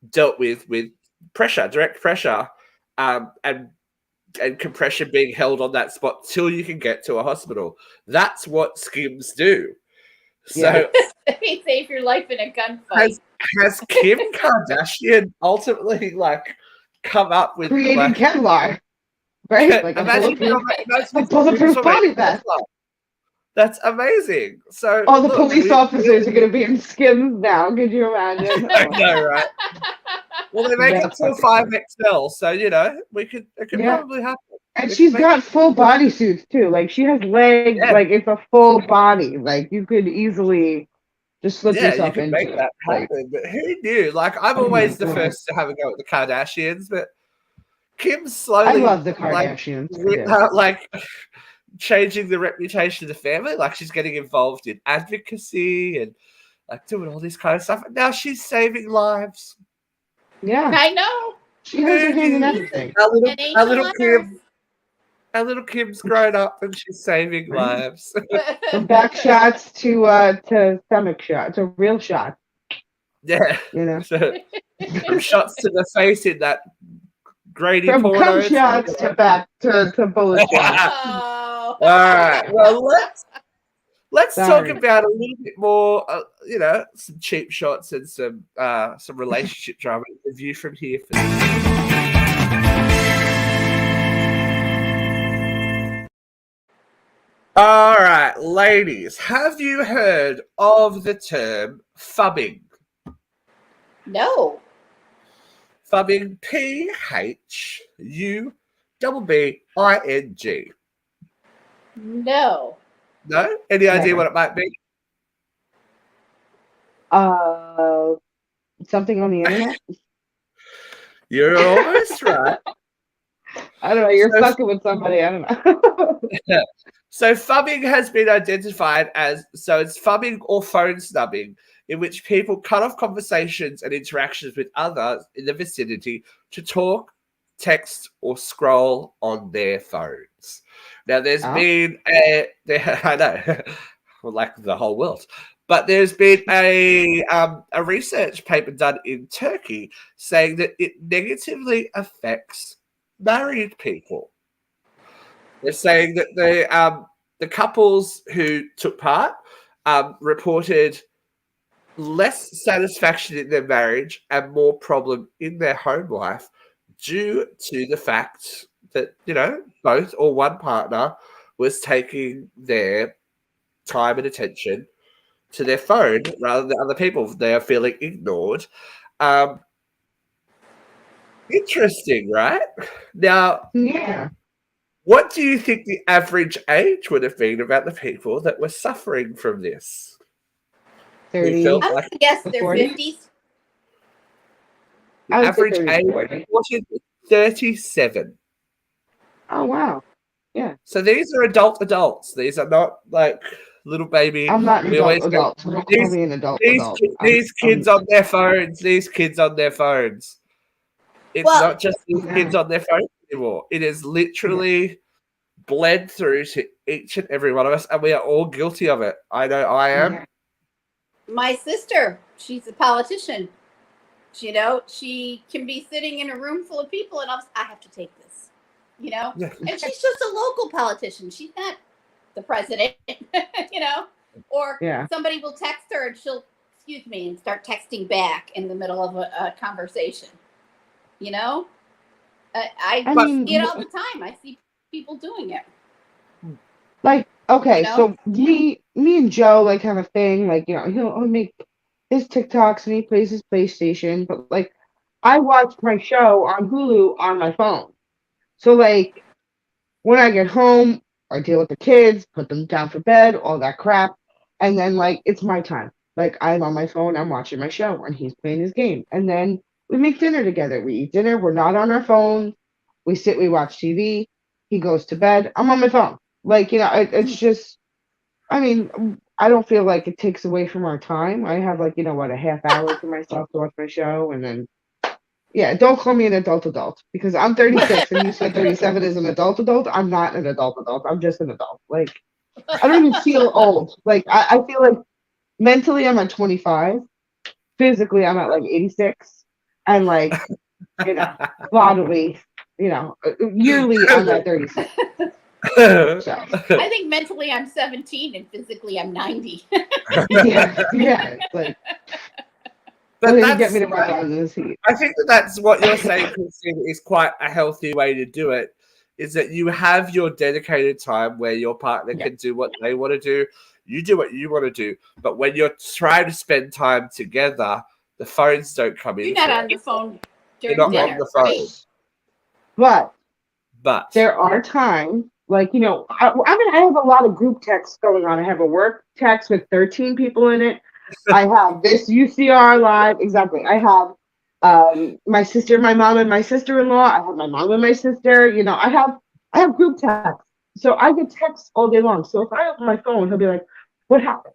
dealt with pressure, direct pressure, and compression being held on that spot till you can get to a hospital. That's what skims do. Yeah. So They save your life in a gunfight. has Kim Kardashian ultimately like come up with Created like Kevlar, right? Like imagine a bulletproof somebody- body vest. That's amazing. So All the look, police officers are going to be in Skims now. Could you imagine? I know, right? Well, they make up That's to a fucking 5XL, so it could yeah. probably happen. And It she's could got full body suits too. Like she has legs. Yeah. Like it's a full body. Like you could easily just slip Yeah, you yourself could into make it. that Like, happen, but who knew? Like, I'm oh my always the god, first to have a go at the Kardashians, but Kim's I slowly love the like Kardashians. I do. like changing the reputation of the family. Like, she's getting involved in advocacy and like doing all this kind of stuff. And now she's saving lives. Yeah, I know. she has her Who hand in knew? everything. An angel on earth. Our little Kim's grown up and she's saving Right. lives. From back shots to stomach shots, to real shots. Yeah. You know, So, from shots to the face in that Grady from porno. cum shots to back to bullet shots. Oh. All right. Well, let's talk Sorry. about a little bit more. Some cheap shots and some relationship drama. The view from here. For all right, ladies, have you heard of the term phubbing? No. Phubbing, PHUBBING. No. No? Any idea Never. what it might be? Something on the internet. You're almost right. I don't know. You're So- fucking with somebody. I don't know. So phubbing has been identified as it's phubbing or phone snubbing, in which people cut off conversations and interactions with others in the vicinity to talk, text, or scroll on their phones. Now, there's Oh. been I know, like the whole world, but there's been a research paper done in Turkey saying that it negatively affects married people. They're saying that the couples who took part reported less satisfaction in their marriage and more problem in their home life due to the fact that, both or one partner was taking their time and attention to their phone rather than other people. They are feeling ignored. Interesting, right? Now, Yeah. what do you think the average age would have been about the people that were suffering from this? 30. felt- I would Like guess their 40? 50s. The I would say average 30 to age 40. reported was 37. Oh, wow. So these are adults. These are not like little baby. I'm not an We adult. always go, Don't call these, me an adult. these, Adult. these kids on their phones. These kids on their phones. It's Well- not just these kids on their phones anymore. It is literally bled through to each and every one of us, and we are all guilty of it. I know I am. Yeah. My sister, she's a politician. She can be sitting in a room full of people, and I have to take this. Yeah. And she's just a local politician. She's not the president, Or Yeah. somebody will text her, and she'll, excuse me, and start texting back in the middle of a conversation. I mean, see it all the time. I see people doing it. Like, okay, You know? so me and Joe like have a thing. Like, he'll make his TikToks and he plays his PlayStation. But like, I watch my show on Hulu on my phone. So like, when I get home, I deal with the kids, put them down for bed, all that crap, and then like it's my time. Like I'm on my phone, I'm watching my show, and he's playing his game, and then we make dinner together. We eat dinner. We're not on our phone. We sit. We watch TV. He goes to bed. I'm on my phone. Like it's just. I mean, I don't feel like it takes away from our time. I have like a half hour to myself to watch my show, and then. Yeah, don't call me an adult because I'm 36 and you said 37 is an adult. I'm not an adult. I'm just an adult. Like, I don't even feel old. Like, I feel like mentally I'm at 25. Physically, I'm at like 86. And like, bodily, yearly, I'm at 36. So, I think mentally I'm 17 and physically I'm 90. yeah. It's like, But well, you that's, get me to run out of this heat. I think that's what you're saying, Christine, is quite a healthy way to do it. Is that you have your dedicated time where your partner can do what they want to do, you do what you want to do. But when you're trying to spend time together, the phones don't come in. You're not on the phone You're during not dinner, on the phone. right? But There are times, like, I have a lot of group texts going on. I have a work text with 13 people in it. I have this UCR live. Exactly. I have my sister, my mom, and my sister-in-law. I have my mom and my sister. I have group texts. So I get texts all day long. So if I open my phone, he'll be like, "What happened?"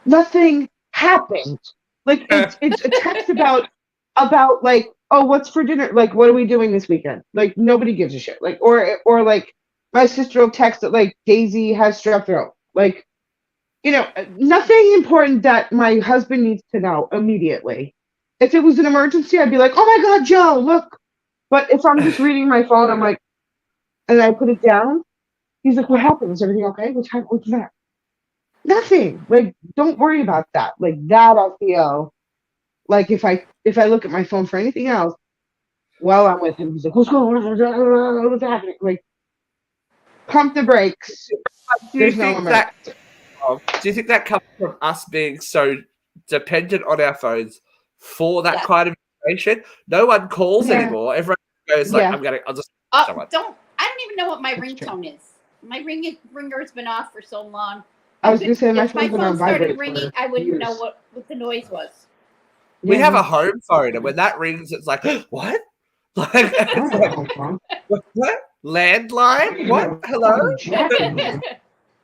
Nothing happened. Like it's a text about like, oh, what's for dinner? Like, what are we doing this weekend? Like nobody gives a shit. Like or like my sister will text that like Daisy has strep throat. Like, nothing important that my husband needs to know immediately. If it was an emergency, I'd be like, "Oh my God, Joe, look." But if I'm just reading my phone, I'm like, and I put it down. He's like, "What happened? Is everything okay? What's that?" Nothing. Like, don't worry about that. Like that, I feel like if I look at my phone for anything else while I'm with him, he's like, "What's going on? What's happening?" Like, pump the brakes. do you There's no think emergency. that comes from us being so dependent on our phones for that kind of information? No one calls anymore. Everyone goes like, I'll just someone. I don't even know what my ringtone is. My ringer's been off for so long. I was gonna say If my phone started vibrate ringing, for I wouldn't know years. what the noise was. We Yeah, have a no. home phone, and when that rings, it's like, what? Like, I it's don't like, know, Mom. what? Landline? What? Hello? Fucking jack in here.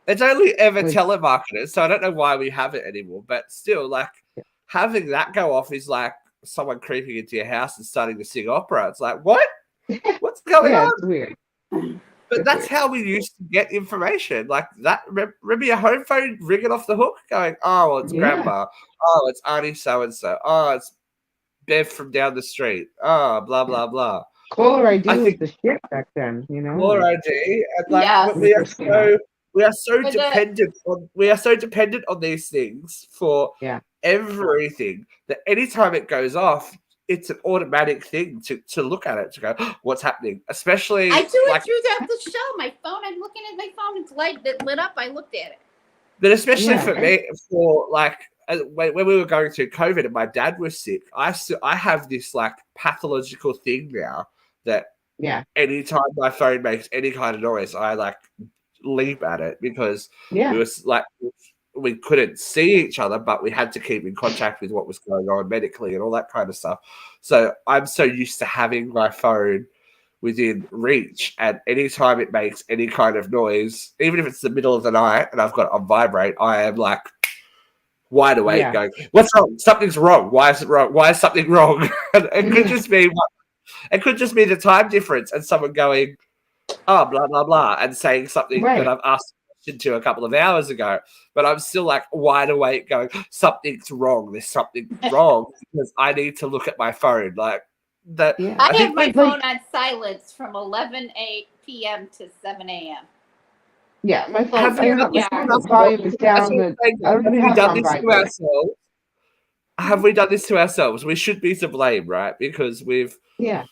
It's only ever Like, telemarketers, so I don't know why we have it anymore. But still, like, having that go off is like someone creeping into your house and starting to sing opera. It's like, what? What's going yeah, on? it's weird. But It's that's weird. how we used to get information. Like that. Remember your home phone ringing off the hook, going, "Oh, well, it's Yeah. grandma. Oh, it's Auntie so and so. Oh, it's Bev from down the street. Oh, blah blah blah." Caller I ID was think the shit back then, you know? caller Like, ID and like Yes. when it first came out. we are so For the- dependent on these things for Yeah. everything that anytime it goes off, it's an automatic thing to look at it to go, what's happening? Especially I do it like, throughout the show. My phone, I'm looking at my phone, it's lit up. I looked at it. but especially Yeah, for right? me, for like when we were going through COVID and my dad was sick, I have this like pathological thing now that Yeah. anytime my phone makes any kind of noise, I like leap at it because Yeah. we was like we couldn't see each other, but we had to keep in contact with what was going on medically and all that kind of stuff. So I'm so used to having my phone within reach, and anytime it makes any kind of noise, even if it's the middle of the night and I've got it on vibrate, I am like wide awake, Yeah. going, "What's wrong? Something's wrong. Why is it wrong? Why is something wrong?" And it could just be the time difference and someone going, "Oh, blah blah blah," and saying something that Right. I've asked a question to a couple of hours ago, but I'm still like wide awake, going, "Something's wrong. There's something wrong," because I need to look at my phone. Like that. Yeah. I I have think my Like- phone on silence from 11 p.m. to 7 a.m. Yeah, my phone. Have I you don't Yeah. know, the volume is down. I don't have even we have it done on this to vibrate. ourselves? Have we done this to ourselves? We should be to blame, right? Because we've Yeah.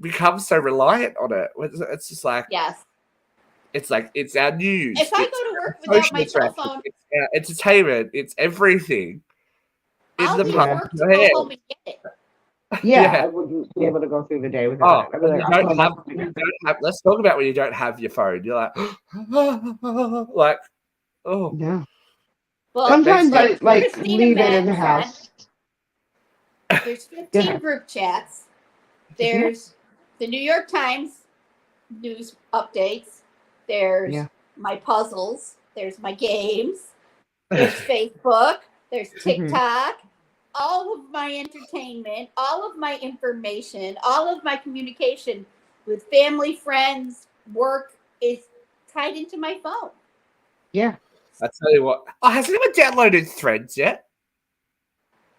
become so reliant on it. It's just like Yes. it's our news. If I it's go to our work without social my cell interaction, phone, it's our entertainment. It's everything. I'll The leave palm work of to your go hand. home and get it. Yeah, Yeah. I wouldn't be able to go through the day Oh, without it. I'd be when like, you don't have. Let's talk about when you don't have your phone. You're like, like, oh, Yeah. Well, Sometimes I like like Christina leave it in the Matt house. there's 15 Yeah. group chats. There's the New York Times news updates. There's Yeah. my puzzles. There's my games. There's Facebook. There's TikTok. All of my entertainment, all of my information, all of my communication with family, friends, work is tied into my phone. Yeah. I tell you what. Oh, has anyone downloaded Threads yet?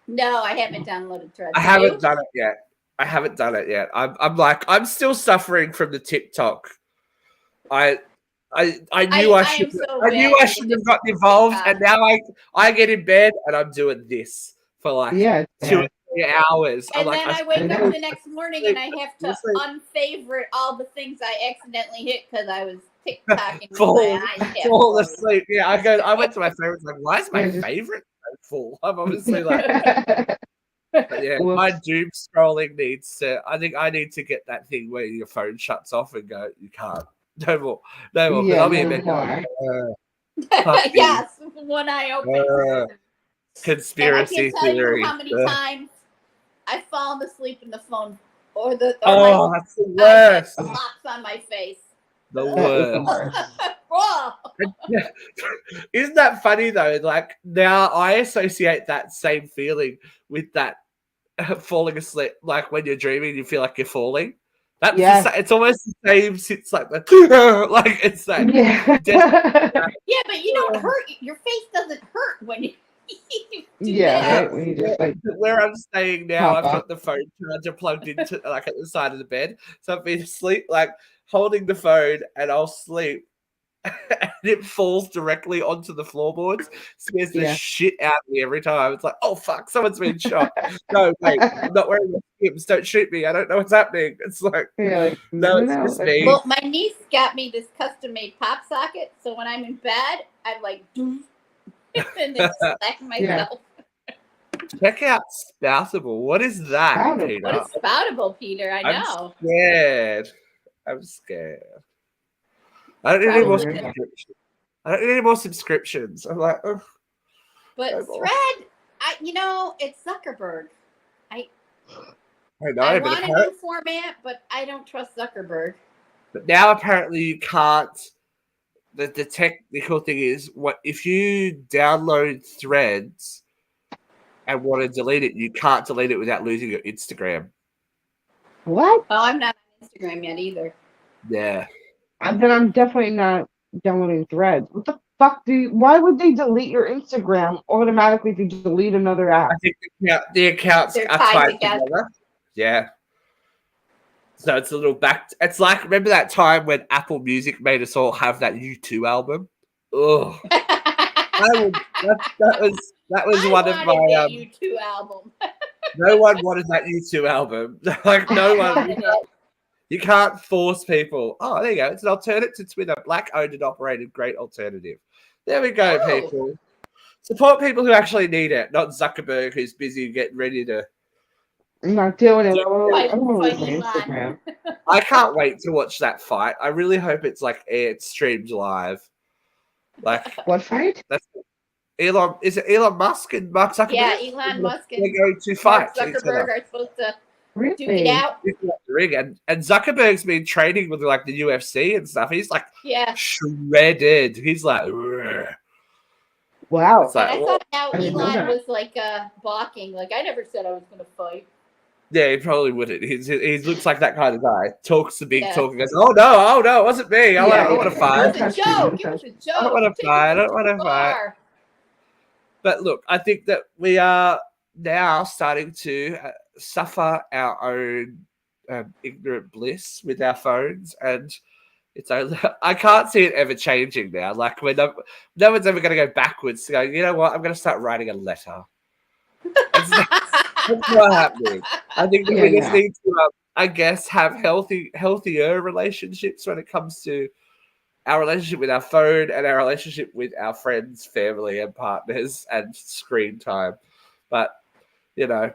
No, I haven't downloaded Threads. I haven't done it yet. I'm still suffering from the TikTok. I knew I should. am so I knew bad I with should the have gotten involved, TikTok. and now I get in bed and I'm doing this for like Yeah. 2 or 3 hours. I'm And like, then I wake up know. the next morning and I have to unfavorite all the things I accidentally hit because I was TikToking with my eyes half fall closed. asleep. Yeah, I went to my favorites like, why is my Yeah, just- favorite so full? I'm obviously like, Yeah. but yeah, Whoops. my doom scrolling needs to. I think I need to get that thing where your phone shuts off and go, you can't. No more. Because Yeah, I'll be in no bed. more. Fuck you. Yes, one eye open. Conspiracy and I can't tell theory. you how many times I've fallen asleep in the phone or Oh, my that's the iPad worst. flops on my face. The That is the worst. worst. Whoa. Isn't that funny though? Like now I associate that same feeling with that falling asleep. Like when you're dreaming, you feel like you're falling. That's Yes. it's almost the same. It's like the like it's that. Yeah. Yeah, but you don't hurt. Your face doesn't hurt when you do Yeah, that. right. When you just like Where I'm staying now, I've Pop got the phone charger plugged into like at the side of the bed, so I've been asleep, like holding the phone, and I'll sleep, and it falls directly onto the floorboards. Scares the Yeah. shit out of me every time. It's like, oh fuck, someone's been shot. No, wait, I'm not wearing the skims. Don't shoot me. I don't know what's happening. It's like, you're like, no, it's no, just that's me. Well, my niece got me this custom-made pop socket, so when I'm in bed, I'm like, doof, and then slack myself. Check out Spoutable. What is that, Spoutable. Peter? What is spoutable, Peter? I I'm know. scared. I'm scared. I don't need any more Probably. subscriptions. I don't need any more subscriptions. I'm like, oh, But no more. Thread, It's Zuckerberg. I know, I but want a new format, but I don't trust Zuckerberg. But now apparently you can't. The technical thing is, what if you download Threads and want to delete it, you can't delete it without losing your Instagram. What? Oh, I'm not on Instagram yet either. Yeah. Then I'm definitely not downloading Threads. What the fuck why would they delete your Instagram automatically if you delete another app? I think the accounts They're are tied tied together. together. Yeah. So it's a little back. It's like, remember that time when Apple Music made us all have that U2 album? Ugh. That was one of my. that U2 album. No one wanted that U2 album. Like, no one. You can't force people. Oh, there you go. It's an alternative to Twitter. Black owned and operated. Great alternative. There we go, people. Support people who actually need it, not Zuckerberg, who's busy getting ready to. I'm not doing it. I want to Instagram. I can't wait to watch that fight. I really hope it's like aired, streamed live. Like, what fight? That's Elon. Is it Elon Musk and Mark Zuckerberg? Yeah, Elon Musk and they're going to fight. Mark Zuckerberg are supposed to really? duke it out. And Zuckerberg's been training with like the UFC and stuff. He's like shredded. He's like, "Rrr." Wow. It's like, I thought now I didn't know Elon that. was like balking. Like, I never said I was going to fight. Yeah, he probably wouldn't. He looks like that kind of guy. Talks the big talk and goes, oh no, it wasn't me. I want to fight. It was a joke. It was a joke. I don't want to fight. I don't want to fight. But look, I think that we are now starting to suffer our own ignorant bliss with our phones, and it's only, I can't see it ever changing now. Like, no one's ever going to go backwards to go, you know what, I'm going to start writing a letter. That's not happening. I think that we just need to, I guess, have healthier relationships when it comes to our relationship with our phone and our relationship with our friends, family, and partners and screen time. But, you know,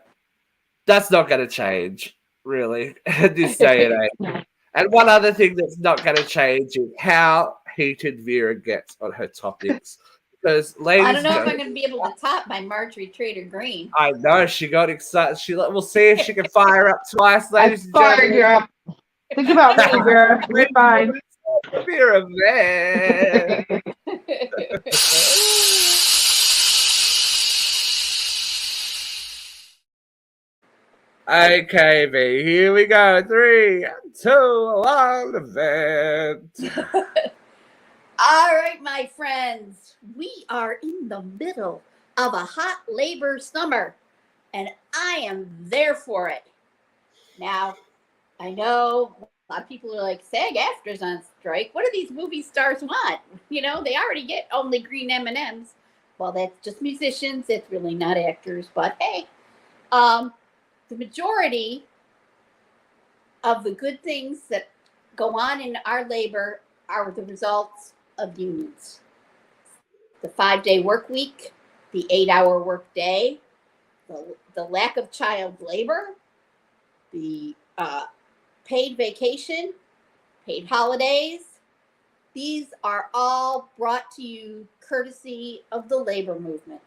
that's not going to change, really, at this day and age. And one other thing that's not going to change is how heated Vera gets on her topics. Because, ladies, I don't know if I'm going to be able to top my Marjorie Trader Green. I know, she got excited. We'll see if she can fire up twice, ladies and gentlemen. Fired you up. Think about me, Vera. We're fine. Vera, man. Okay, V, here we go. 3, 2, 1, event. All right, my friends, we are in the middle of a hot labor summer, and I am there for it. Now, I know a lot of people are like, SAG-AFTRA's on strike. What do these movie stars want? You know, they already get only green M&Ms. Well, that's just musicians. It's really not actors, but hey, the majority of the good things that go on in our labor are the results of unions. The 5-day work week, the 8-hour work day, the lack of child labor, the paid vacation, paid holidays. These are all brought to you courtesy of the labor movement.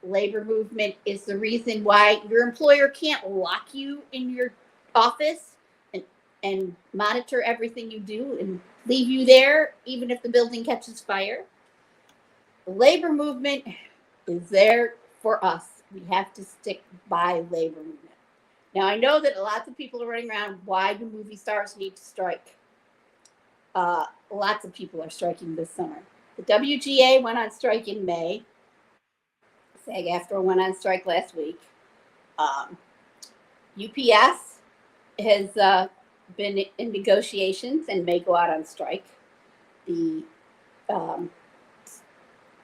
Labor movement is the reason why your employer can't lock you in your office and monitor everything you do and leave you there, even if the building catches fire. The labor movement is there for us. We have to stick by labor movement. Now, I know that lots of people are running around, why do movie stars need to strike? Lots of people are striking this summer. The WGA went on strike in May. SAG-AFTRA went on strike last week. UPS has been in negotiations and may go out on strike. The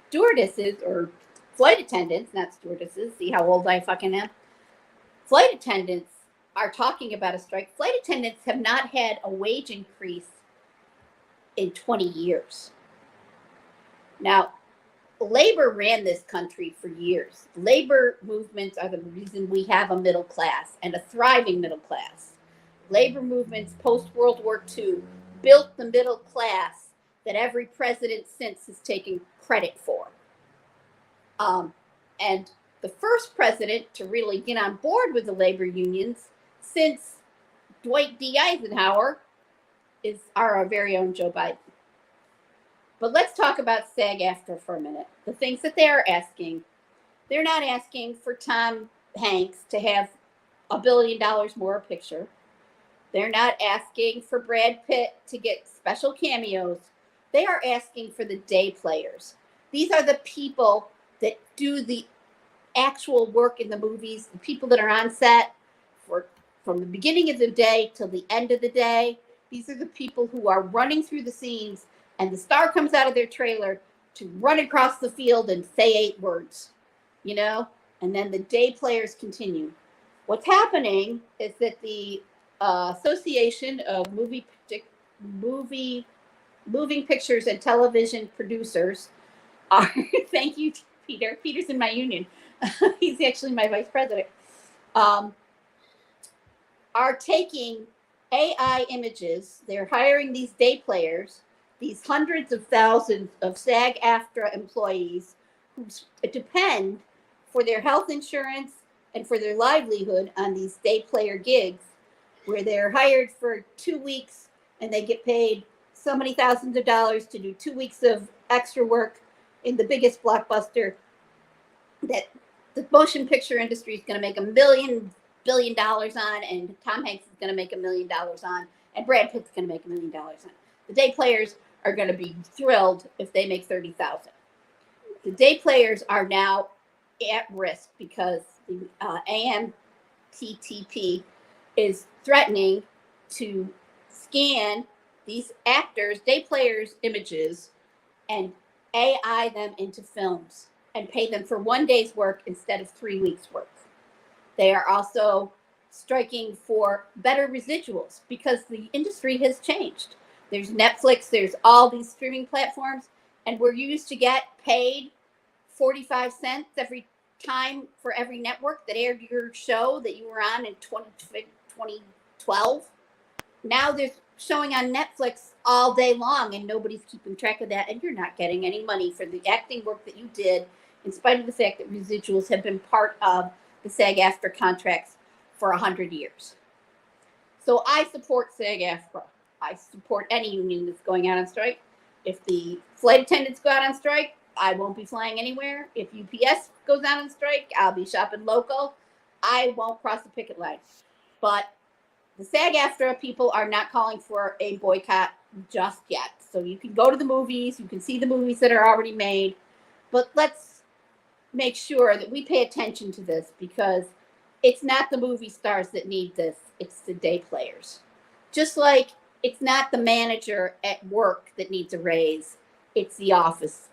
stewardesses or flight attendants, not stewardesses, see how old I fucking am. Flight attendants are talking about a strike. Flight attendants have not had a wage increase in 20 years. Now, labor ran this country for years. Labor movements are the reason we have a middle class and a thriving middle class. Labor movements post-World War II built the middle class that every president since has taken credit for. And the first president to really get on board with the labor unions since Dwight D. Eisenhower is our very own Joe Biden. But let's talk about SAG-AFTRA for a minute. The things that they are asking, they're not asking for Tom Hanks to have $1 billion more a picture. They're not asking for Brad Pitt to get special cameos. They are asking for the day players. These are the people that do the actual work in the movies, the people that are on set from the beginning of the day till the end of the day. These are the people who are running through the scenes, and the star comes out of their trailer to run across the field and say 8 words, you know, and then the day players continue. What's happening is that the Association of Moving Pictures and Television Producers are, thank you, Peter. Peter's in my union. He's actually my vice president. Are taking AI images. They're hiring these day players, these hundreds of thousands of SAG-AFTRA employees who depend for their health insurance and for their livelihood on these day player gigs, where they're hired for 2 weeks and they get paid so many thousands of dollars to do 2 weeks of extra work in the biggest blockbuster that the motion picture industry is going to make $1 billion on, and Tom Hanks is going to make $1 million on, and Brad Pitt's going to make $1 million on. The day players are going to be thrilled if they make 30,000. The day players are now at risk because the AMTTP is threatening to scan these actors, day players' images, and AI them into films and pay them for 1 day's work instead of 3 weeks' work. They are also striking for better residuals because the industry has changed. There's Netflix, there's all these streaming platforms, and where you used to get paid 45 cents every time for every network that aired your show that you were on in 2012. Now there's showing on Netflix all day long, and nobody's keeping track of that, and you're not getting any money for the acting work that you did, in spite of the fact that residuals have been part of the SAG-AFTRA contracts for 100 years. So I support SAG-AFTRA. I support any union that's going out on strike. If the flight attendants go out on strike, I won't be flying anywhere. If UPS goes out on strike, I'll be shopping local. I won't cross the picket line. But the SAG-AFTRA people are not calling for a boycott just yet. So you can go to the movies, you can see the movies that are already made, but let's make sure that we pay attention to this, because it's not the movie stars that need this, it's the day players. Just like it's not the manager at work that needs a raise, it's the office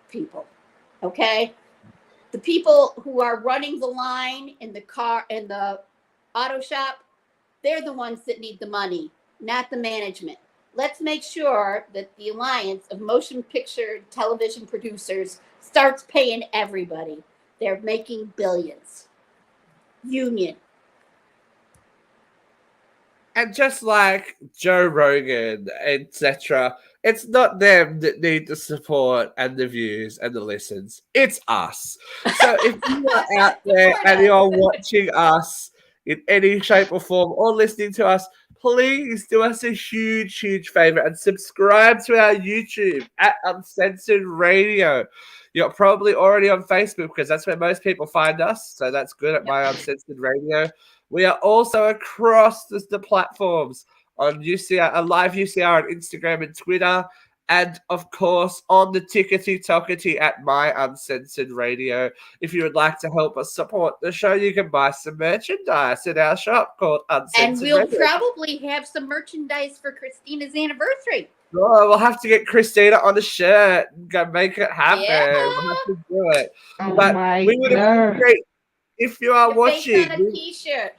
people, okay? The people who are running the line in the car, in the auto shop, they're the ones that need the money, not the management. Let's make sure that the Alliance of Motion Picture Television Producers starts paying everybody. They're making billions. Union. And just like Joe Rogan, etc., it's not them that need the support and the views and the listens. It's us. So if you are out there and you're watching us in any shape or form or listening to us, please do us a huge, huge favor and subscribe to our YouTube at Uncensored Radio. You're probably already on Facebook because that's where most people find us. So that's good at my Uncensored Radio. We are also across the platforms on UCR, live UCR on Instagram and Twitter. And of course, on the tickety-tockety at My Uncensored Radio. If you would like to help us support the show, you can buy some merchandise at our shop called Uncensored And we'll Radio. probably have some merchandise for Christina's anniversary. Oh, we'll have to get Christina on the shirt and go make it happen. Yeah. We'll have to do it. Oh But my we would God. appreciate if you are Your face watching. on a t-shirt.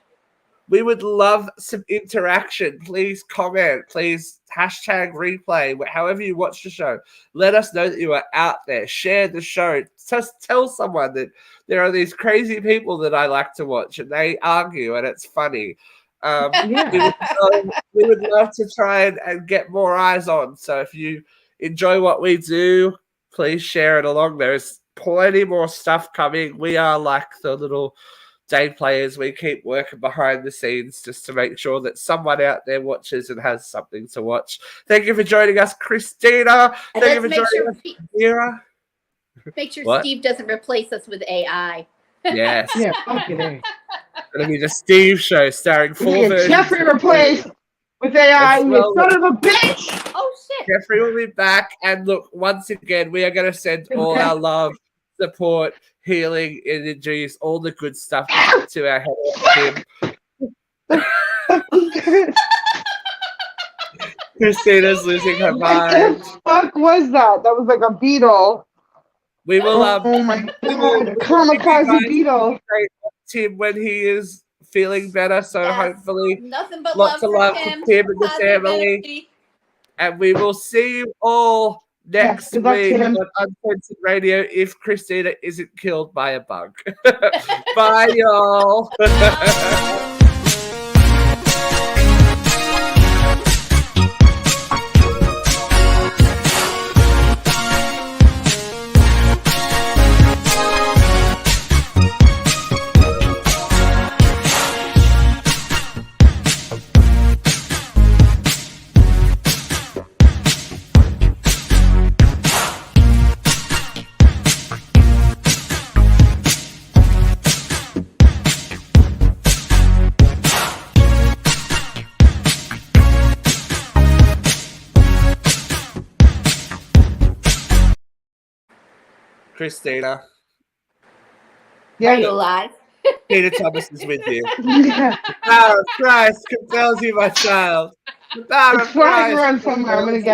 We would love some interaction. Please comment. Please hashtag replay. However you watch the show, let us know that you are out there. Share the show. Just tell someone that there are these crazy people that I like to watch and they argue and it's funny. Yeah. We would love to try and get more eyes on. So if you enjoy what we do, please share it along. There's plenty more stuff coming. We are like the little day players. We keep working behind the scenes just to make sure that someone out there watches and has something to watch. Thank you for joining us, Christina. And Thank you for let's joining us, Vera. make sure What? Steve doesn't replace us with AI. Yes. Yeah, fucking A. It'll be the Steve Show starring We 4 get versions. Jeffrey replaced with AI, As you well. son of a bitch! Oh shit! Jeffrey will be back. And look, once again, we are going to send all our love, support, healing, energies, all the good stuff to our head of Tim. Christina's losing her What mind. the fuck was that? That was like a beetle. We will Oh my we will god, a kamikaze beetle. Tim when he is feeling better. So Yes. hopefully Nothing but lots of love for for him. Tim and the Positive family. energy. And we will see you all next good luck, week Tim. on Uncensored Radio if Christina isn't killed by a bug. Bye, y'all. Christina, Are Yeah, you alive? Peter Thomas is with you. yeah. The power of Christ compels you, my child. The power It's of flying Christ around somewhere. I'm gonna compels get